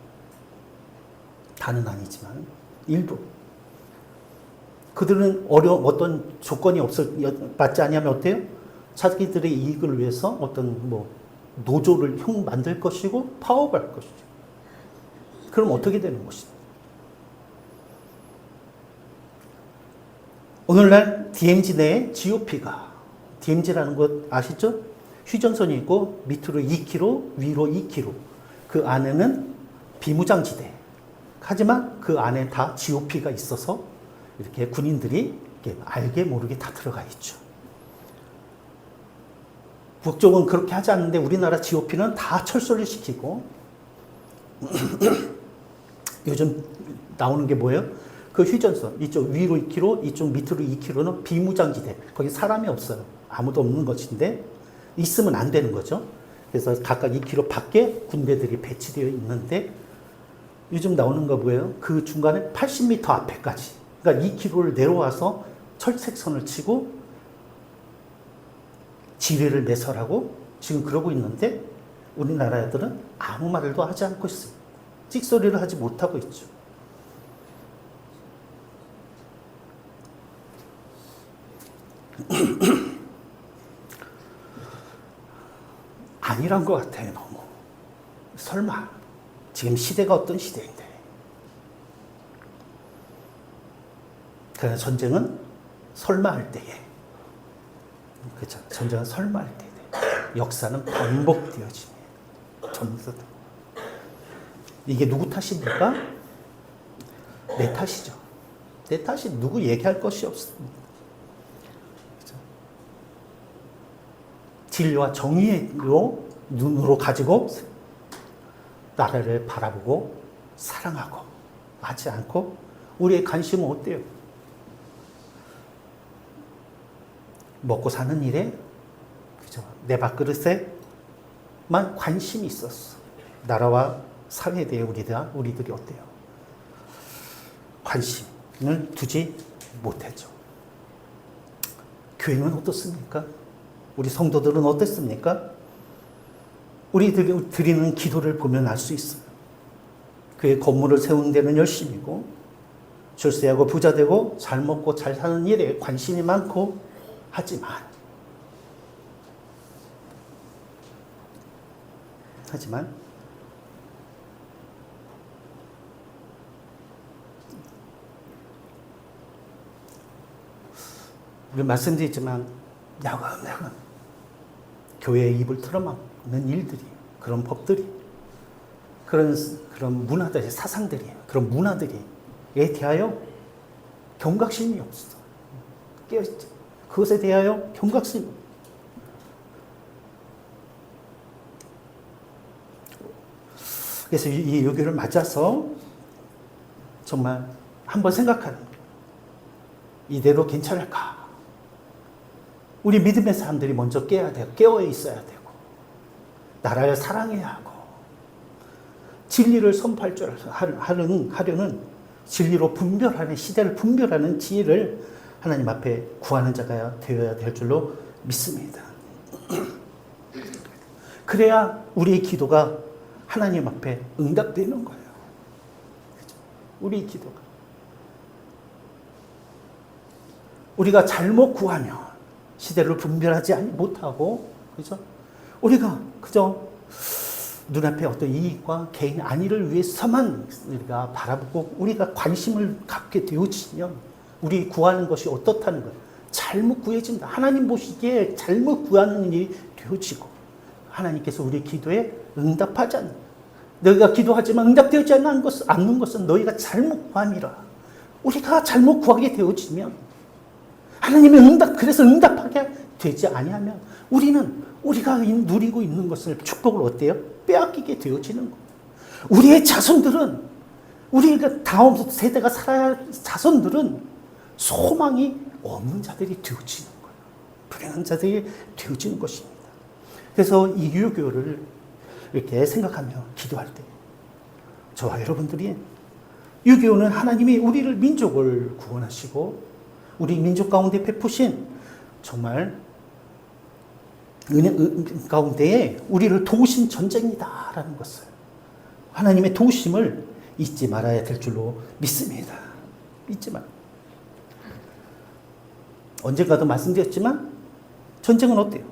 B: 다는 아니지만 일부. 그들은 어떤 조건이 맞지 않으면 어때요? 자기들의 이익을 위해서 어떤 노조를 만들 것이고 파업할 것이죠. 그럼 어떻게 되는 것이죠? 오늘날 DMZ 내에 GOP가 DMZ라는 것 아시죠? 휴전선이 있고 밑으로 2km, 위로 2km. 그 안에는 비무장지대. 하지만 그 안에 다 GOP가 있어서 이렇게 군인들이 이렇게 알게 모르게 다 들어가 있죠. 북쪽은 그렇게 하지 않는데 우리나라 GOP는 다 철수를 시키고 요즘 나오는 게 뭐예요? 그 휴전선 이쪽 위로 2km, 이쪽 밑으로 2km는 비무장지대. 거기 사람이 없어요. 아무도 없는 것인데 있으면 안 되는 거죠. 그래서 각각 2km 밖에 군대들이 배치되어 있는데 요즘 나오는 거 뭐예요? 그 중간에 80m 앞에까지 그러니까 2km를 내려와서 철책선을 치고 지뢰를 매설하고 지금 그러고 있는데 우리나라 애들은 아무 말도 하지 않고 있어요. 찍소리를 하지 못하고 있죠. 아니란 것 같아요. 너무. 설마 지금 시대가 어떤 시대인데. 그러나 전쟁은 설마 할 때에 그렇죠. 전쟁은 설마 할 때에 역사는 반복되어집니다. 전부 이게 누구 탓입니까? 내 탓이죠. 내 탓이 누구 얘기할 것이 없습니다. 그렇죠? 진리와 정의로 눈으로 가지고 나라를 바라보고 사랑하고 하지 않고 우리의 관심은 어때요? 먹고 사는 일에 그죠? 내 밥그릇에만 관심이 있었어. 나라와 사회에 대해 우리들이 어때요? 관심을 두지 못했죠. 교회는 어떻습니까? 우리 성도들은 어땠습니까? 우리들이 드리는 기도를 보면 알 수 있어요. 교회 건물을 세우는 데는 열심이고 출세하고 부자 되고 잘 먹고 잘 사는 일에 관심이 많고 하지만 우리 말씀드리지만 야금야금 교회의 입을 틀어막는 일들이 그런 법들이 그런 문화들이 사상들이 그런 문화들이에 대하여 경각심이 없어. 깨어있죠. 그것에 대하여 경각심이 없어. 그래서 이 요기를 맞아서 정말 한번 생각하는 거예요. 이대로 괜찮을까? 우리 믿음의 사람들이 먼저 깨어야 돼요. 깨어 있어야 되고 나라를 사랑해야 하고 진리를 선포할 줄 하려는 진리로 분별하는 시대를 분별하는 지혜를 하나님 앞에 구하는 자가 되어야 될 줄로 믿습니다. 그래야 우리의 기도가 하나님 앞에 응답되는 거예요. 우리 기도가. 우리가 잘못 구하면 시대를 분별하지 못하고, 그죠? 우리가 그저 눈앞에 어떤 이익과 개인 안위를 위해서만 우리가 바라보고 우리가 관심을 갖게 되어지면 우리 구하는 것이 어떻다는 거예요. 잘못 구해진다. 하나님 보시기에 잘못 구하는 일이 되어지고 하나님께서 우리 기도에 응답하지 않는 너희가 기도하지만 응답되지 않는 것은 너희가 잘못 구함이라. 우리가 잘못 구하게 되어지면 하나님의 그래서 응답하게 되지 아니하면 우리는 우리가 누리고 있는 것을 축복을 어때요? 빼앗기게 되어지는 거예요. 우리의 자손들은 우리가 다음 세대가 살아야 할 자손들은 소망이 없는 자들이 되어지는 거예요. 불행한 자들이 되어지는 것입니다. 그래서 이 유교를 이렇게 생각하며 기도할 때 저와 여러분들이 유교는 하나님이 우리를 민족을 구원하시고 우리 민족 가운데 베푸신 정말 은혜 가운데에 우리를 도우신 전쟁이다라는 것을 하나님의 도우심을 잊지 말아야 될 줄로 믿습니다. 잊지 말. 언젠가도 말씀드렸지만 전쟁은 어때요?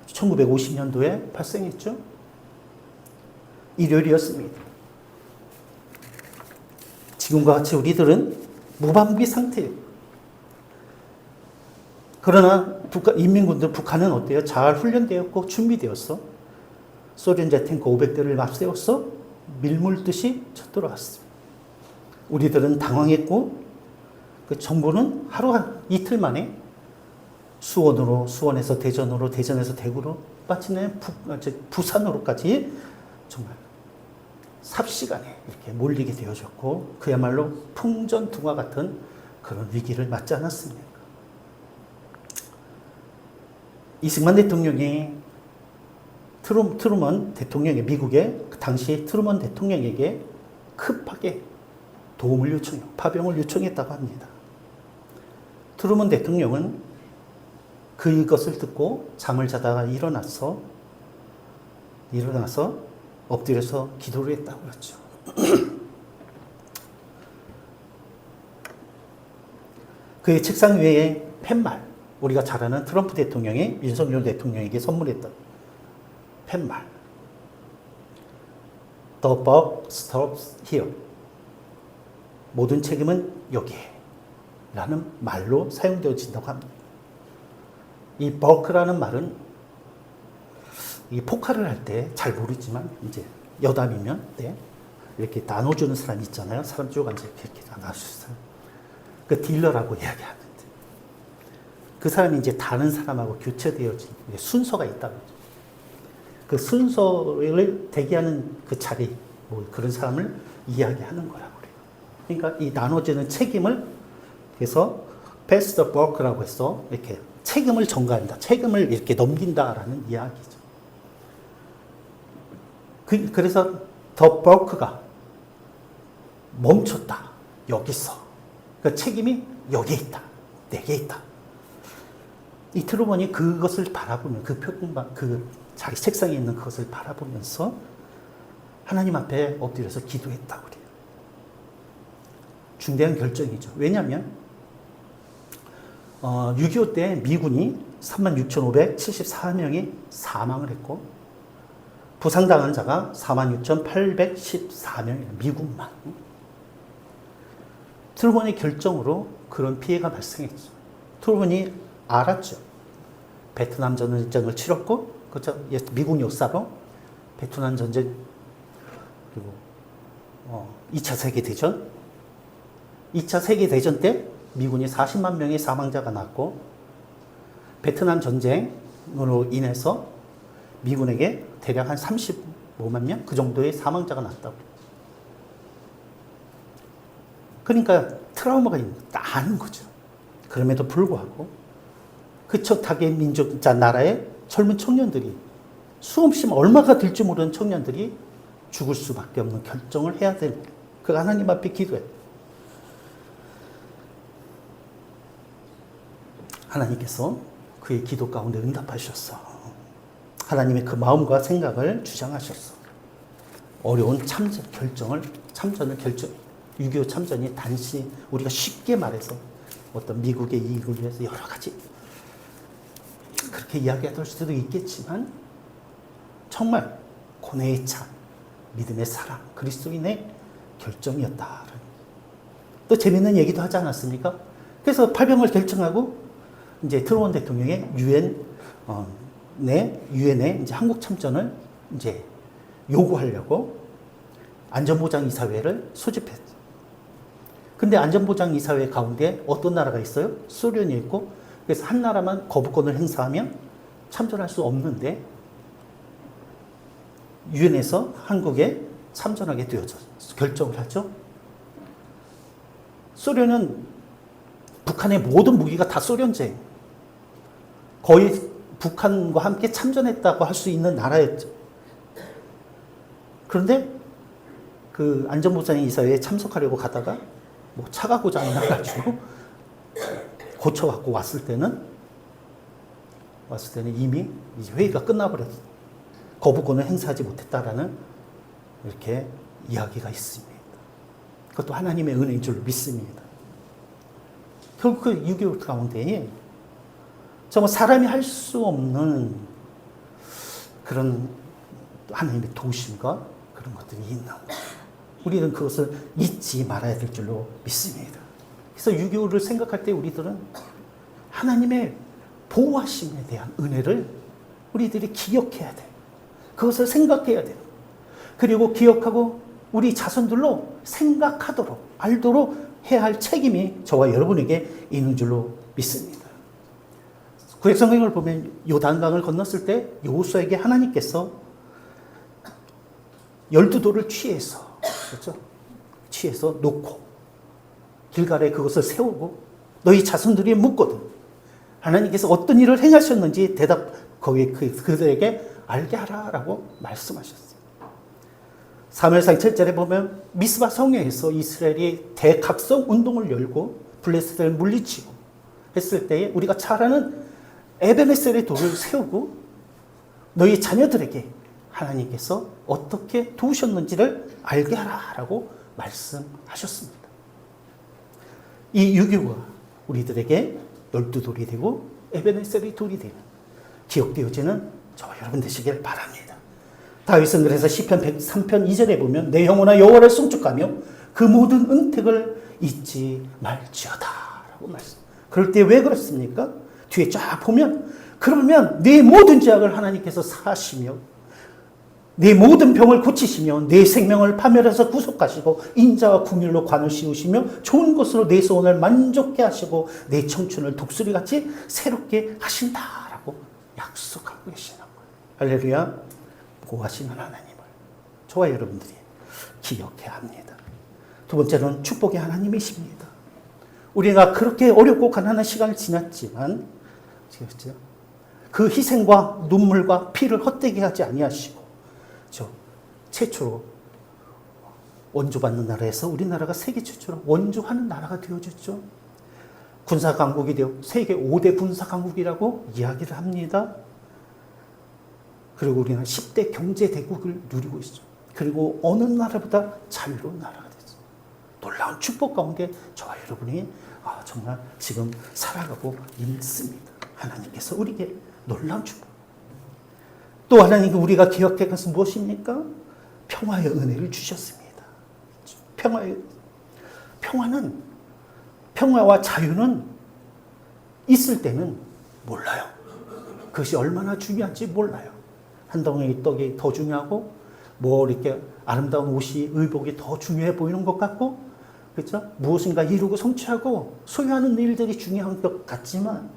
B: 1950년도에 발생했죠. 일요일이었습니다. 지금과 같이 우리들은 무방비 상태예요. 그러나 인민군들 북한은 어때요? 잘 훈련되었고 준비되었어. 소련제 탱크 500대를 앞세웠어. 밀물듯이 쳐들어왔어. 우리들은 당황했고 그 정부는 이틀 만에 수원에서 대전으로, 대전에서 대구로, 마침내 부산으로까지 정말 삽시간에 이렇게 몰리게 되어졌고 그야말로 풍전등화 같은 그런 위기를 맞지 않았습니까? 이승만 대통령이 트루먼 대통령의 미국의 당시 트루먼 대통령에게 급하게 도움을 파병을 요청했다고 합니다. 트루먼 대통령은 그것을 듣고 잠을 자다가 일어나서 엎드려서 기도를 했다고 그랬죠. 그의 책상 위에 팻말, 우리가 잘 아는 트럼프 대통령이 윤석열 대통령에게 선물했던 팻말. The buck stops here. 모든 책임은 여기에 라는 말로 사용되어진다고 합니다. 이 buck라는 말은 이 포카를 할 때 잘 모르지만 이제 여담이면 이렇게 나눠주는 사람이 있잖아요. 사람 쭉 앉아 이렇게 나눠주는 그 딜러라고 이야기하는데 그 사람이 이제 다른 사람하고 교체되어진 순서가 있다고 하죠. 그 순서를 대기하는 그 자리 그런 사람을 이야기하는 거라고 그래요. 그러니까 이 나눠지는 책임을 그래서 pass the buck라고 해서 이렇게 책임을 전가한다. 책임을 이렇게 넘긴다라는 이야기죠. 그래서 the buck가 멈췄다. 여기서. 그 책임이 여기에 있다. 내게 있다. 이 트루먼이 그것을 바라보면 그 자기 책상에 있는 그것을 바라보면서 하나님 앞에 엎드려서 기도했다고 그래요. 중대한 결정이죠. 왜냐하면 6.25 때 미군이 36,574명이 사망을 했고 부상당한 자가 46,814명이에요. 미군만. 트루먼의 결정으로 그런 피해가 발생했죠. 트루먼이 알았죠. 베트남 전쟁을 치렀고 그렇죠? 미국 역사로 베트남 전쟁 그리고 2차 세계대전 2차 세계대전 때 미군이 40만 명의 사망자가 났고 베트남 전쟁으로 인해서 미군에게 대략 한 35만 명 그 정도의 사망자가 났다고. 그러니까 트라우마가 있는 거 아는 거죠. 그럼에도 불구하고 그 타계 민족 나라의 젊은 청년들이 수없이 얼마가 될지 모르는 청년들이 죽을 수밖에 없는 결정을 해야 되는 그 하나님 앞에 기도해. 하나님께서 그의 기도 가운데 응답하셨어. 하나님의 그 마음과 생각을 주장하셨어. 어려운 참전을 결정. 6.25 참전이 단순히 우리가 쉽게 말해서 어떤 미국의 이익을 위해서 여러 가지 그렇게 이야기할 수도 있겠지만 정말 고뇌에 찬 믿음의 사랑, 그리스도인의 결정이었다. 또 재밌는 얘기도 하지 않았습니까? 그래서 파병을 결정하고 이제 트루먼 대통령의 유엔에 이제 한국 참전을 이제 요구하려고 안전보장이사회를 소집했죠. 근데 안전보장이사회 가운데 어떤 나라가 있어요? 소련이 있고, 그래서 한 나라만 거부권을 행사하면 참전할 수 없는데 유엔에서 한국에 참전하게 되어져 결정을 하죠. 소련은 북한의 모든 무기가 다 소련제, 거의 북한과 함께 참전했다고 할 수 있는 나라였죠. 그런데 그 안전보장이사회에 참석하려고 가다가 뭐 차가 고장이 나가지고 고쳐갖고 왔을 때는 이미 이제 회의가 끝나버렸어요. 거부권을 행사하지 못했다라는 이렇게 이야기가 있습니다. 그것도 하나님의 은혜인 줄 믿습니다. 결국 그 6.25 가운데 정말 사람이 할 수 없는 그런 하나님의 도우심과 그런 것들이 있는 거예요. 우리는 그것을 잊지 말아야 될 줄로 믿습니다. 그래서 6.25를 생각할 때 우리들은 하나님의 보호하심에 대한 은혜를 우리들이 기억해야 돼요. 그것을 생각해야 돼요. 그리고 기억하고 우리 자손들로 생각하도록 알도록 해야 할 책임이 저와 여러분에게 있는 줄로 믿습니다. 구약성경을 보면 요단강을 건넜을 때 여호수아에게 하나님께서 12돌을 취해서, 그렇죠? 취해서 놓고 길갈에 그것을 세우고 너희 자손들이 묻거든 하나님께서 어떤 일을 행하셨는지 거기에 그들에게 알게 하라라고 말씀하셨어요. 사무엘상 7절에 보면 미스바 성회에서 이스라엘이 대각성 운동을 열고 블레셋을 물리치고 했을 때에 우리가 잘 아는 에베네셀의 돌을 세우고 너희 자녀들에게 하나님께서 어떻게 도우셨는지를 알게 하라라고 말씀하셨습니다. 이 6.25가 우리들에게 12돌이 되고 에베네셀의 돌이 되는 기억되어지는 저와 여러분 되시길 바랍니다. 다윗은 그래서 시편 103편 2절에 보면 내 영혼아 여호와를 송축하며 그 모든 은택을 잊지 말지어다 라고 말씀. 그럴 때 왜 그렇습니까? 뒤에 쫙 보면 그러면 내 모든 죄악을 하나님께서 사하시며 내 모든 병을 고치시며 내 생명을 파멸해서 구속하시고 인자와 긍휼로 관을 씌우시며 좋은 것으로 내 소원을 만족케 하시고 내 청춘을 독수리같이 새롭게 하신다라고 약속하고 계시는 거예요. 할렐루야. 보호하시는 하나님을 저와 여러분들이 기억해야 합니다. 두 번째는 축복의 하나님이십니다. 우리가 그렇게 어렵고 가난한 시간을 지났지만 그 희생과 눈물과 피를 헛되게 하지 아니하시고 최초로 원조받는 나라에서 우리나라가 세계 최초로 원조하는 나라가 되어졌죠. 군사강국이 되어 세계 5대 군사강국이라고 이야기를 합니다. 그리고 우리는 10대 경제대국을 누리고 있죠. 그리고 어느 나라보다 자유로운 나라가 됐죠. 놀라운 축복 가운데 저와 여러분이 정말 지금 살아가고 있습니다. 하나님께서 우리에게 놀라운 축복. 또 하나님께 우리가 기억할 것은 무엇입니까? 평화의 은혜를 주셨습니다. 평화와 자유는 있을 때는 몰라요. 그것이 얼마나 중요한지 몰라요. 한 덩이 떡이 더 중요하고 이렇게 아름다운 옷이 의복이 더 중요해 보이는 것 같고, 그렇죠? 무엇인가 이루고 성취하고 소유하는 일들이 중요한 것 같지만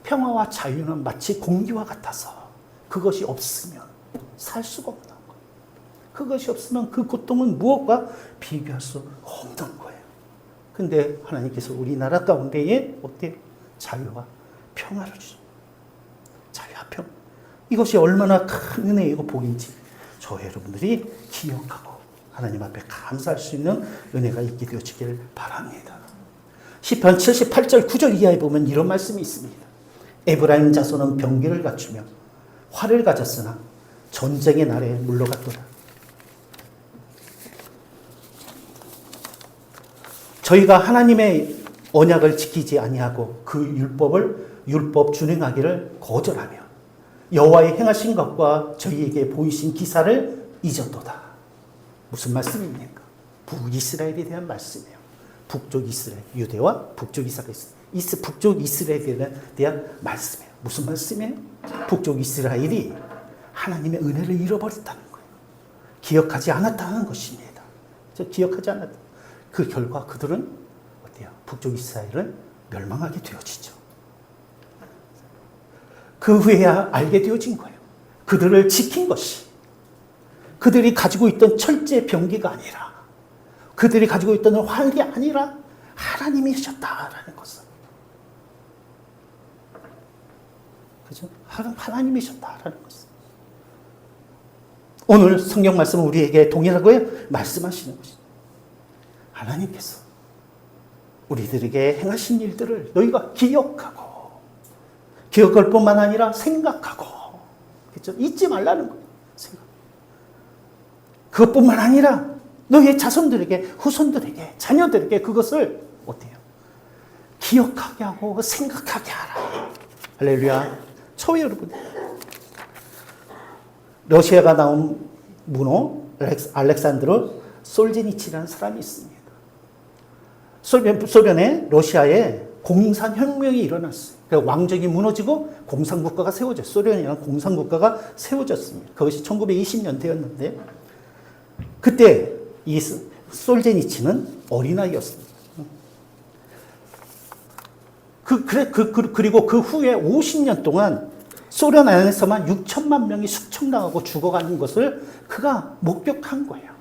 B: 평화와 자유는 마치 공기와 같아서 그것이 없으면 살 수가 없는 거예요. 그것이 없으면 그 고통은 무엇과 비교할 수 없는 거예요. 근데 하나님께서 우리나라 가운데에 어때요? 자유와 평화를 주죠. 자유와 평. 이것이 얼마나 큰 은혜이고 복인지 저 여러분들이 기억하고 하나님 앞에 감사할 수 있는 은혜가 있게 되어지길 바랍니다. 시편 78절 9절 이하에 보면 이런 말씀이 있습니다. 에브라임 자손은 병기를 갖추며 활을 가졌으나 전쟁의 날에 물러갔도다. 저희가 하나님의 언약을 지키지 아니하고 그 율법 준행하기를 거절하며 여호와의 행하신 것과 저희에게 보이신 기사를 잊었도다. 무슨 말씀입니까? 북이스라엘에 대한 말씀이에요. 북쪽 이스라엘, 유대와 북쪽 이스라엘, 북쪽 이스라엘에 대한 말씀이에요. 무슨 말씀이에요? 북쪽 이스라엘이 하나님의 은혜를 잃어버렸다는 거예요. 기억하지 않았다는 것입니다. 기억하지 않았다. 그 결과 그들은 어때요? 북쪽 이스라엘은 멸망하게 되어지죠. 그 후에야 알게 되어진 거예요. 그들을 지킨 것이 그들이 가지고 있던 철제 병기가 아니라, 그들이 가지고 있던 활이 아니라 하나님이셨다라는 것을. 그죠? 하나님이셨다라는 것을. 오늘 성경 말씀은 우리에게 동일하게 말씀하시는 것입니다. 하나님께서 우리들에게 행하신 일들을 너희가 기억하고, 기억할 뿐만 아니라 생각하고, 그렇죠? 잊지 말라는 거예요. 생각. 그것뿐만 아니라 너희의 자손들에게, 후손들에게, 자녀들에게 그것을 어때요? 기억하게 하고 생각하게 하라. 할렐루야. 초회 여러분, 러시아가 나온 문호 알렉산드르 솔제니치라는 사람이 있습니다. 소련에 러시아에 공산혁명이 일어났어요. 왕정이 무너지고 공산국가가 세워졌어요. 소련이라는 공산국가가 세워졌습니다. 그것이 1920년대였는데 그때 이 솔제니치는 어린아이였습니다. 그리고 그 후에 50년 동안 소련 안에서만 6천만 명이 숙청당하고 죽어가는 것을 그가 목격한 거예요.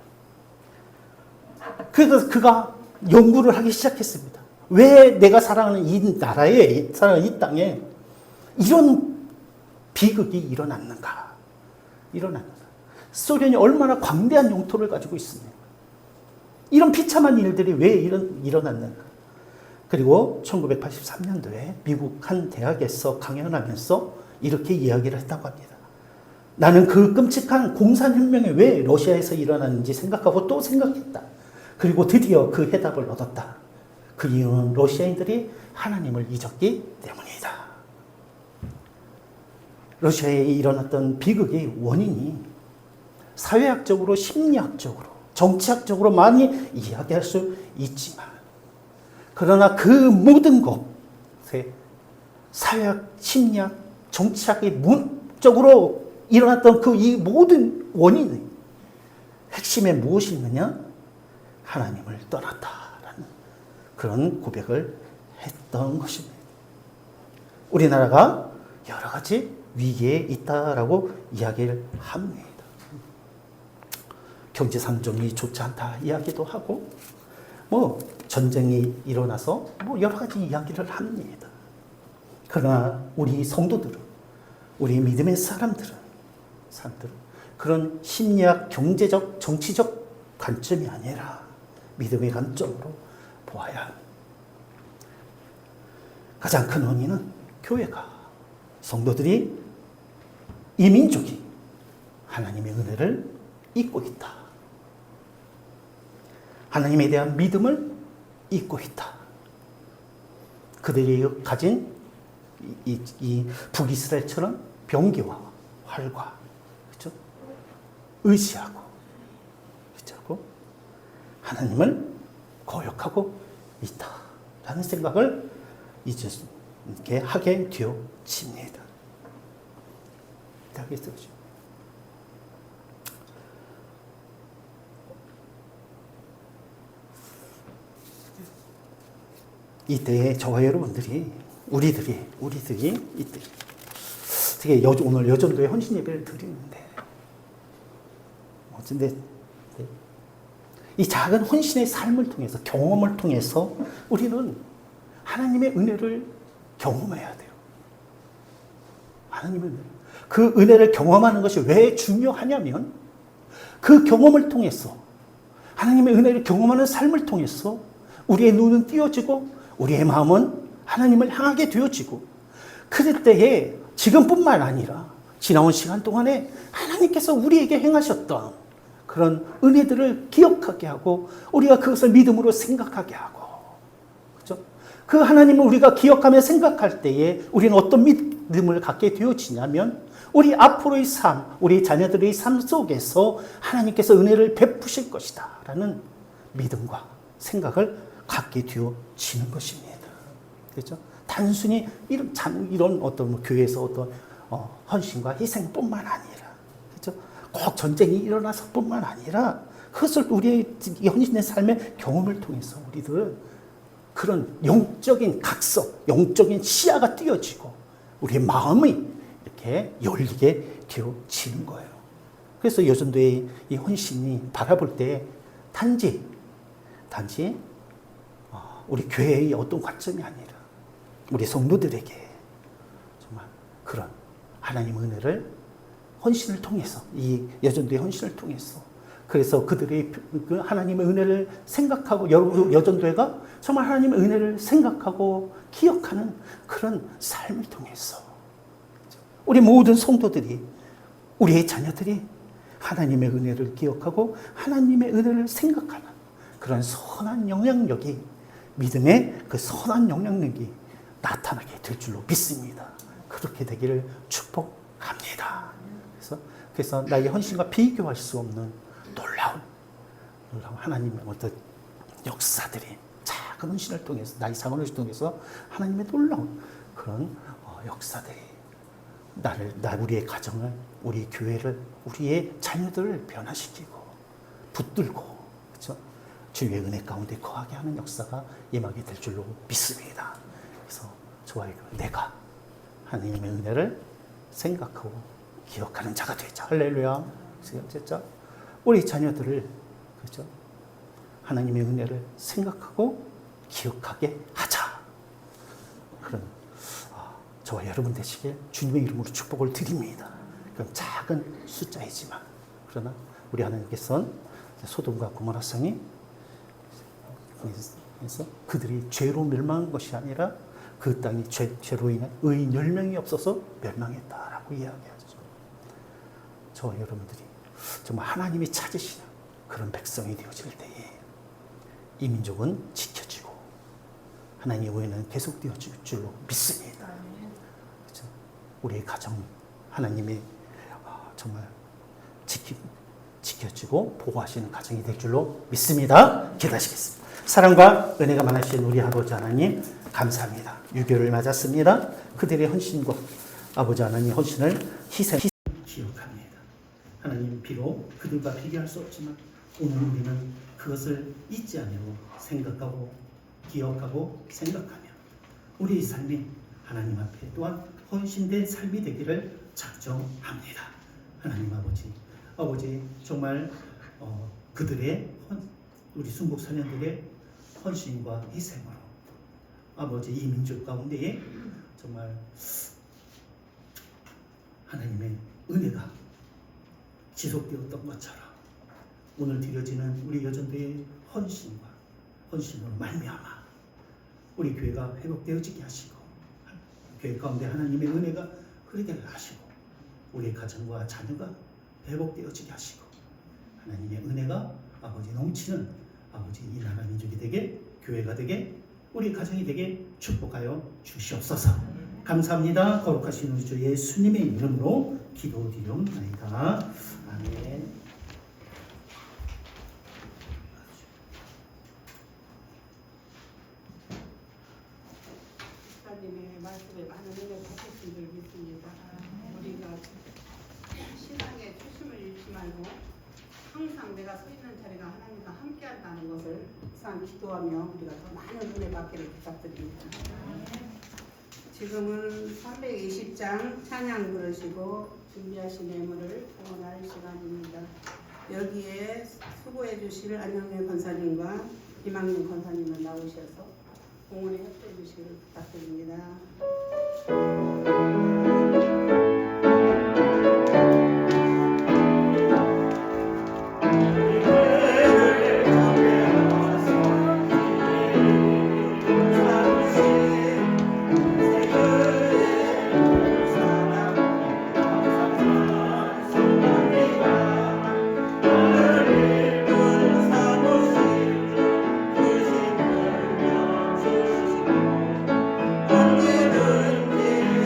B: 그래서 그가 연구를 하기 시작했습니다. 왜 내가 사랑하는 이 나라에, 사랑하는 이 땅에 이런 비극이 일어났는가? 소련이 얼마나 광대한 영토를 가지고 있습니까? 이런 비참한 일들이 왜 일어났는가? 그리고 1983년도에 미국 한 대학에서 강연하면서 이렇게 이야기를 했다고 합니다. 나는 그 끔찍한 공산혁명이 왜 러시아에서 일어났는지 생각하고 또 생각했다. 그리고 드디어 그 해답을 얻었다. 그 이유는 러시아인들이 하나님을 잊었기 때문이다. 러시아에 일어났던 비극의 원인이 사회학적으로, 심리학적으로, 정치학적으로 많이 이야기할 수 있지만, 그러나 그 모든 것에 사회학, 심리학, 정치학의 문적으로 일어났던 그 이 모든 원인의 핵심에 무엇이 있느냐? 하나님을 떠났다라는 그런 고백을 했던 것입니다. 우리나라가 여러 가지 위기에 있다라고 이야기를 합니다. 경제 상정이 좋지 않다 이야기도 하고, 전쟁이 일어나서 여러 가지 이야기를 합니다. 그러나 우리 성도들은, 우리 믿음의 사람들은 그런 심리학, 경제적, 정치적 관점이 아니라 믿음의 관점으로 보아야 합니다. 가장 큰 원인은 교회가, 성도들이, 이 민족이 하나님의 은혜를 잊고 있다. 하나님에 대한 믿음을 잊고 있다. 그들이 가진 이 북이스라엘처럼 병기와 활과, 그렇죠? 의지하고, 그렇죠? 하나님을 거역하고 있다라는 생각을 이렇게 하게 되어집니다. 알겠어요? 이때에 저와 여러분들이, 우리들이 이때 되게 오늘 여전도에 헌신 예배를 드리는데, 이 작은 헌신의 삶을 통해서, 경험을 통해서 우리는 하나님의 은혜를 경험해야 돼요. 하나님의 은혜. 그 은혜를 경험하는 것이 왜 중요하냐면, 그 경험을 통해서, 하나님의 은혜를 경험하는 삶을 통해서 우리의 눈은 띄어지고 우리의 마음은 하나님을 향하게 되어지고, 그때에 지금뿐만 아니라 지나온 시간 동안에 하나님께서 우리에게 행하셨던 그런 은혜들을 기억하게 하고, 우리가 그것을 믿음으로 생각하게 하고, 그렇죠? 그 하나님을 우리가 기억하며 생각할 때에 우리는 어떤 믿음을 갖게 되어지냐면 우리 앞으로의 삶, 우리 자녀들의 삶 속에서 하나님께서 은혜를 베푸실 것이다 라는 믿음과 생각을 갖게 되어지는 것입니다. 그렇죠? 단순히 이런 어떤 뭐 교회에서 어떤 헌신과 희생뿐만 아니라, 그렇죠? 꼭 전쟁이 일어나서뿐만 아니라 그것을 우리의 헌신의 삶의 경험을 통해서 우리들은 그런 영적인 각성, 영적인 시야가 띄어지고 우리의 마음이 이렇게 열리게 되어지는 거예요. 그래서 여전도의 이 헌신이 바라볼 때 단지 우리 교회의 어떤 관점이 아니라 우리 성도들에게 정말 그런 하나님의 은혜를 헌신을 통해서, 이 여전도의 헌신을 통해서, 그래서 그들의 그 하나님의 은혜를 생각하고 여전도회가 정말 하나님의 은혜를 생각하고 기억하는 그런 삶을 통해서 우리 모든 성도들이, 우리의 자녀들이 하나님의 은혜를 기억하고 하나님의 은혜를 생각하는 그런 선한 영향력이, 믿음의 그 선한 영향력이 나타나게 될 줄로 믿습니다. 그렇게 되기를 축복합니다. 그래서 나의 헌신과 비교할 수 없는 놀라운 하나님의 어떤 역사들이, 작은 헌신을 통해서, 나의 작은 헌신을 통해서 하나님의 놀라운 그런 역사들이 우리의 가정을, 우리 교회를, 우리의 자녀들을 변화시키고 붙들고, 그렇죠? 주의 은혜 가운데 거하게 하는 역사가 임하게 될 줄로 믿습니다. 그래서 저와 내가 하나님의 은혜를 생각하고 기억하는 자가 되자. 할렐루야. 진짜 우리 자녀들을, 그렇죠? 하나님의 은혜를 생각하고 기억하게 하자. 그런 저와 여러분 되시길 주님의 이름으로 축복을 드립니다. 그럼 작은 숫자이지만, 그러나 우리 하나님께서는 소돔과 고모라 성이 그래서 그들이 죄로 멸망한 것이 아니라 그 땅이 죄로 인해 의인 10명이 없어서 멸망했다라고 이야기하죠. 저와 여러분들이 정말 하나님이 찾으시는 그런 백성이 되어질 때에 이 민족은 지켜지고 하나님의 은혜는 계속되어질 줄로 믿습니다. 그렇죠? 우리의 가정 하나님이 정말 지켜주고 보호하시는 가정이 될 줄로 믿습니다. 기도하시겠습니다. 사랑과 은혜가 많으신 우리 아버지 하나님 감사합니다. 유교를 맞았습니다. 그들의 헌신과 아버지 하나님 헌신을 희생 기억합니다. 하나님, 비록 그들과 비교할 수 없지만 오늘 우리는 그것을 잊지 않고 생각하고 기억하고 생각하며 우리의 삶이 하나님 앞에 또한 헌신된 삶이 되기를 작정합니다. 하나님 아버지 정말 그들의 우리 순복 소년들의 헌신과 희생으로 아버지 이 민족 가운데에 정말 하나님의 은혜가 지속되었던 것처럼 오늘 드려지는 우리 여전도의 헌신으로 말미암아 우리 교회가 회복되어지게 하시고 교회 가운데 하나님의 은혜가 흐르게 하시고 우리의 가정과 자녀가 회복되어지게 하시고 하나님의 은혜가 아버지 넘치는 아버지 이 나라 민족이 되게, 교회가 되게, 우리 가정이 되게 축복하여 주시옵소서. 감사합니다. 거룩하신 우리 주 예수님의 이름으로 기도드리옵나이다. 아멘.
C: 하나님의 말씀에 많은 은혜 받으신 줄 믿습니다. 우리가 신앙에 초심을 잃지 말고 항상 내가 서 있는 자리가 하나님과 함께한다는 것을 항상 기도하며 우리가 더 많은 은혜 받기를 부탁드립니다. 지금은 320장 찬양 부르시고 준비하신 예물을 봉헌할 시간입니다. 여기에 수고해 주실 안영래 권사님과 김학민 권사님은 나오셔서 봉헌에 협조해 주시기를 부탁드립니다.
G: 언제든지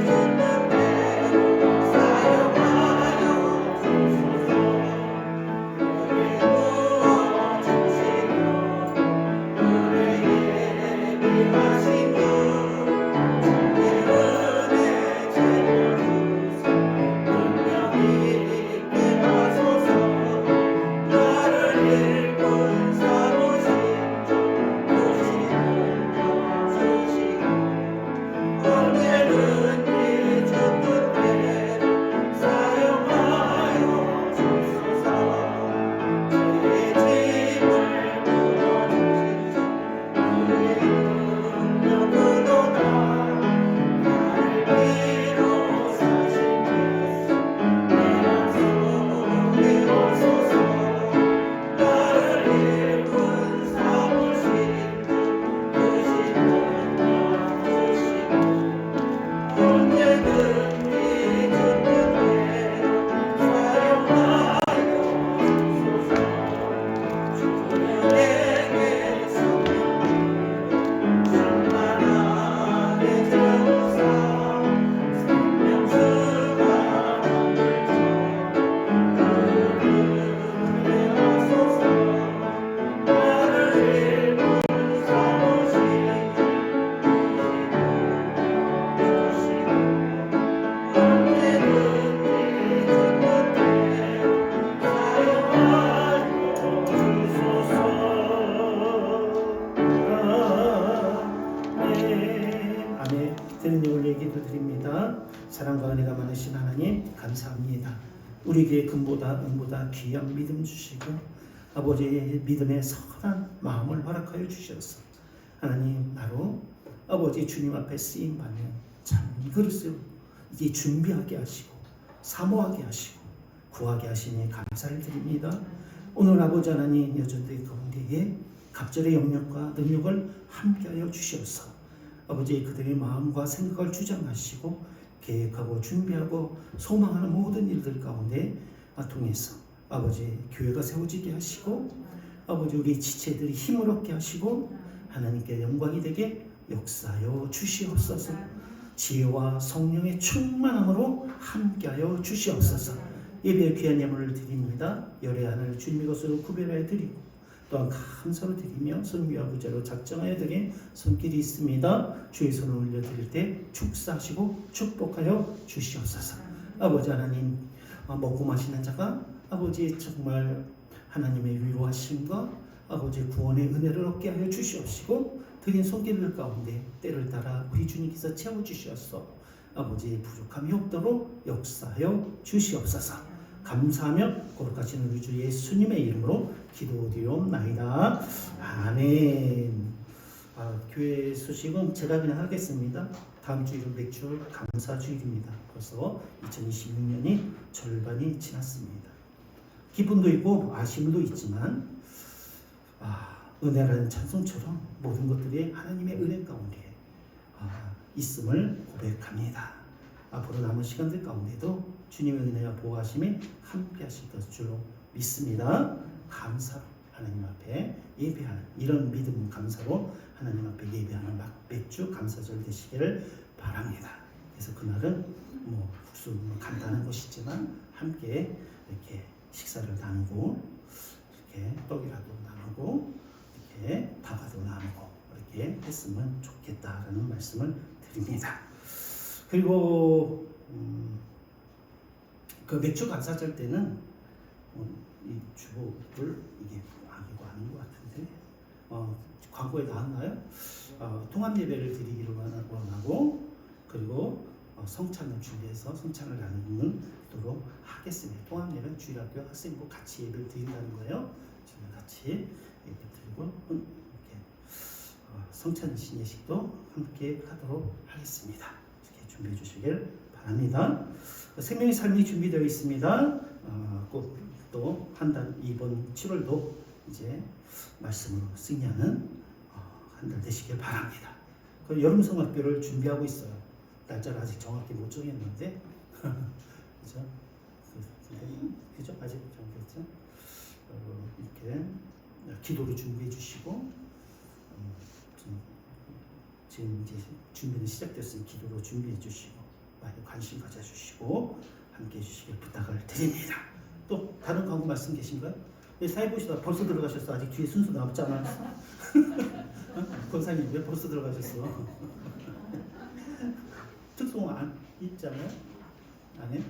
B: 감사합니다. 사랑과 은혜가 많으신 하나님 감사합니다. 우리 교회 금보다 은보다 귀한 믿음 주시고 아버지의 믿음의 선한 마음을 허락하여 주셔서 하나님 나로 아버지 주님 앞에 쓰임받는 참 그릇을 이제 준비하게 하시고 사모하게 하시고 구하게 하시니 감사를 드립니다. 오늘 아버지 하나님 여전들 가운데에 갑절의 영역과 능력을 함께하여 주시옵소서. 아버지 그들의 마음과 생각을 주장하시고 계획하고 준비하고 소망하는 모든 일들 가운데 통해서 아버지 교회가 세워지게 하시고 아버지 우리 지체들이 힘을 얻게 하시고 하나님께 영광이 되게 역사하여 주시옵소서. 지혜와 성령의 충만함으로 함께하여 주시옵소서. 예배의 귀한 예물을 드립니다. 열의 하늘 주님의 것으로 구별하여 드리고 또한 감사로 드리며 선미와 부자로 작정하여 드린 손길이 있습니다. 주의 손을 올려드릴 때 축사하시고 축복하여 주시옵소서. 아버지 하나님 먹고 마시는 자가 아버지 정말 하나님의 위로하심과 아버지 구원의 은혜를 얻게 하여 주시옵시고 드린 손길들 가운데 때를 따라 우리 주님께서 채워주시옵소서. 아버지 부족함이 없도록 역사하여 주시옵소서. 감사하며 거룩하신 우리 주 예수님의 이름으로 기도드리옵나이다. 아멘. 교회 소식은 제가 그냥 하겠습니다. 다음 주일은 맥주 감사주일입니다. 벌써 2026년이 절반이 지났습니다. 기쁨도 있고 아쉬움도 있지만 은혜라는 찬송처럼 모든 것들이 하나님의 은혜 가운데 있음을 고백합니다. 앞으로 남은 시간들 가운데도 주님의 은혜와 보호하심이 함께 하실 것으로 믿습니다. 감사로 하나님 앞에 예배하는 이런 믿음 감사로 하나님 앞에 예배하는 맥주 감사절 되시기를 바랍니다. 그래서 그날은 국수 간단한 것이지만 함께 이렇게 식사를 나누고 이렇게 떡이라도 나누고 이렇게 다과도 나누고 이렇게 했으면 좋겠다라는 말씀을 드립니다. 그리고 그 맥주 감사절 때는 이 주복을 이게 아니고 아닌 것 같은데 광고에 나왔나요? 통합 예배를 드리기로 원하고 그리고 성찬을 준비해서 성찬을 나누도록 하겠습니다. 통합 예배는 주일학교 학생부 같이 예배를 드린다는 거예요. 지금 같이 예배 드리고 이렇게 성찬 예식도 함께 하도록 하겠습니다. 이렇게 준비해 주시길 바랍니다. 생명의 삶이 준비되어 있습니다. 꼭 또 한 달 이번 7월도 이제 말씀으로 승리하는 한 달 되시길 바랍니다. 그 여름 성학교를 준비하고 있어요. 날짜를 아직 정확히 못 정했는데 그죠? 그죠? 아직 정했죠? 이렇게 기도를 준비해 주시고 지금 이제 준비는 시작됐으니 기도로 준비해 주시고 많이 관심 가져주시고 함께 해주시길 부탁을 드립니다. 또 다른 광고 말씀 계신가요? 사회 보시다 벌써 들어가셨어. 아직 뒤에 순서 남지 않았어. 권사님 왜 벌써 들어가셨어? 특송 안 있잖아요? 안 해?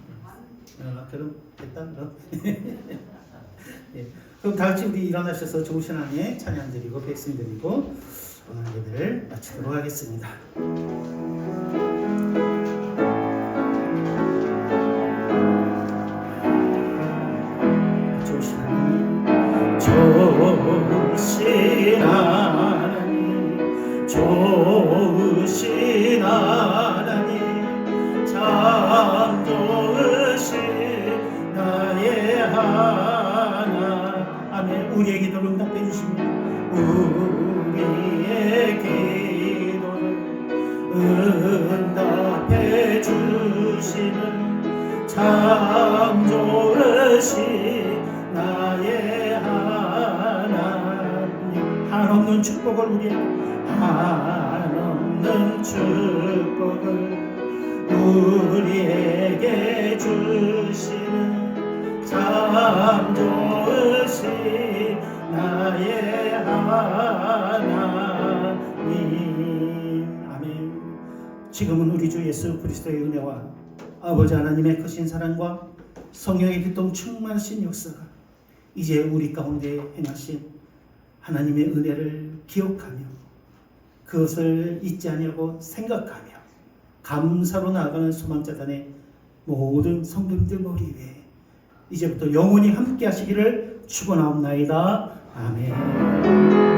B: 그럼 됐다 그럼. 예. 그럼 다 같이 우리 일어나셔서 좋으신 하나님의 찬양 드리고 백승 드리고 오늘 예배를 마치도록 하겠습니다. 좋으신 하나님, 좋으신 하나님, 좋으신 하나님, 참 좋으신 나의 하나. 아멘. 우리의 기도를 응답해 주십니다. 우리의 기도를 응답해 주시는 참 좋으신 나의 하나님. 한없는 축복을 우리에게 한없는 축복을 우리에게 주시는 참 좋으신 나의 하나님. 아멘. 지금은 우리 주 예수 그리스도의 은혜와 아버지 하나님의 크신 사랑과 성령의 기쁨 충만하신 역사가 이제 우리 가운데 행하신 하나님의 은혜를 기억하며 그것을 잊지 아니하고 생각하며 감사로 나아가는 소망재단의 모든 성도님들 머리 위에 이제부터 영원히 함께 하시기를 축원하옵나이다. 아멘.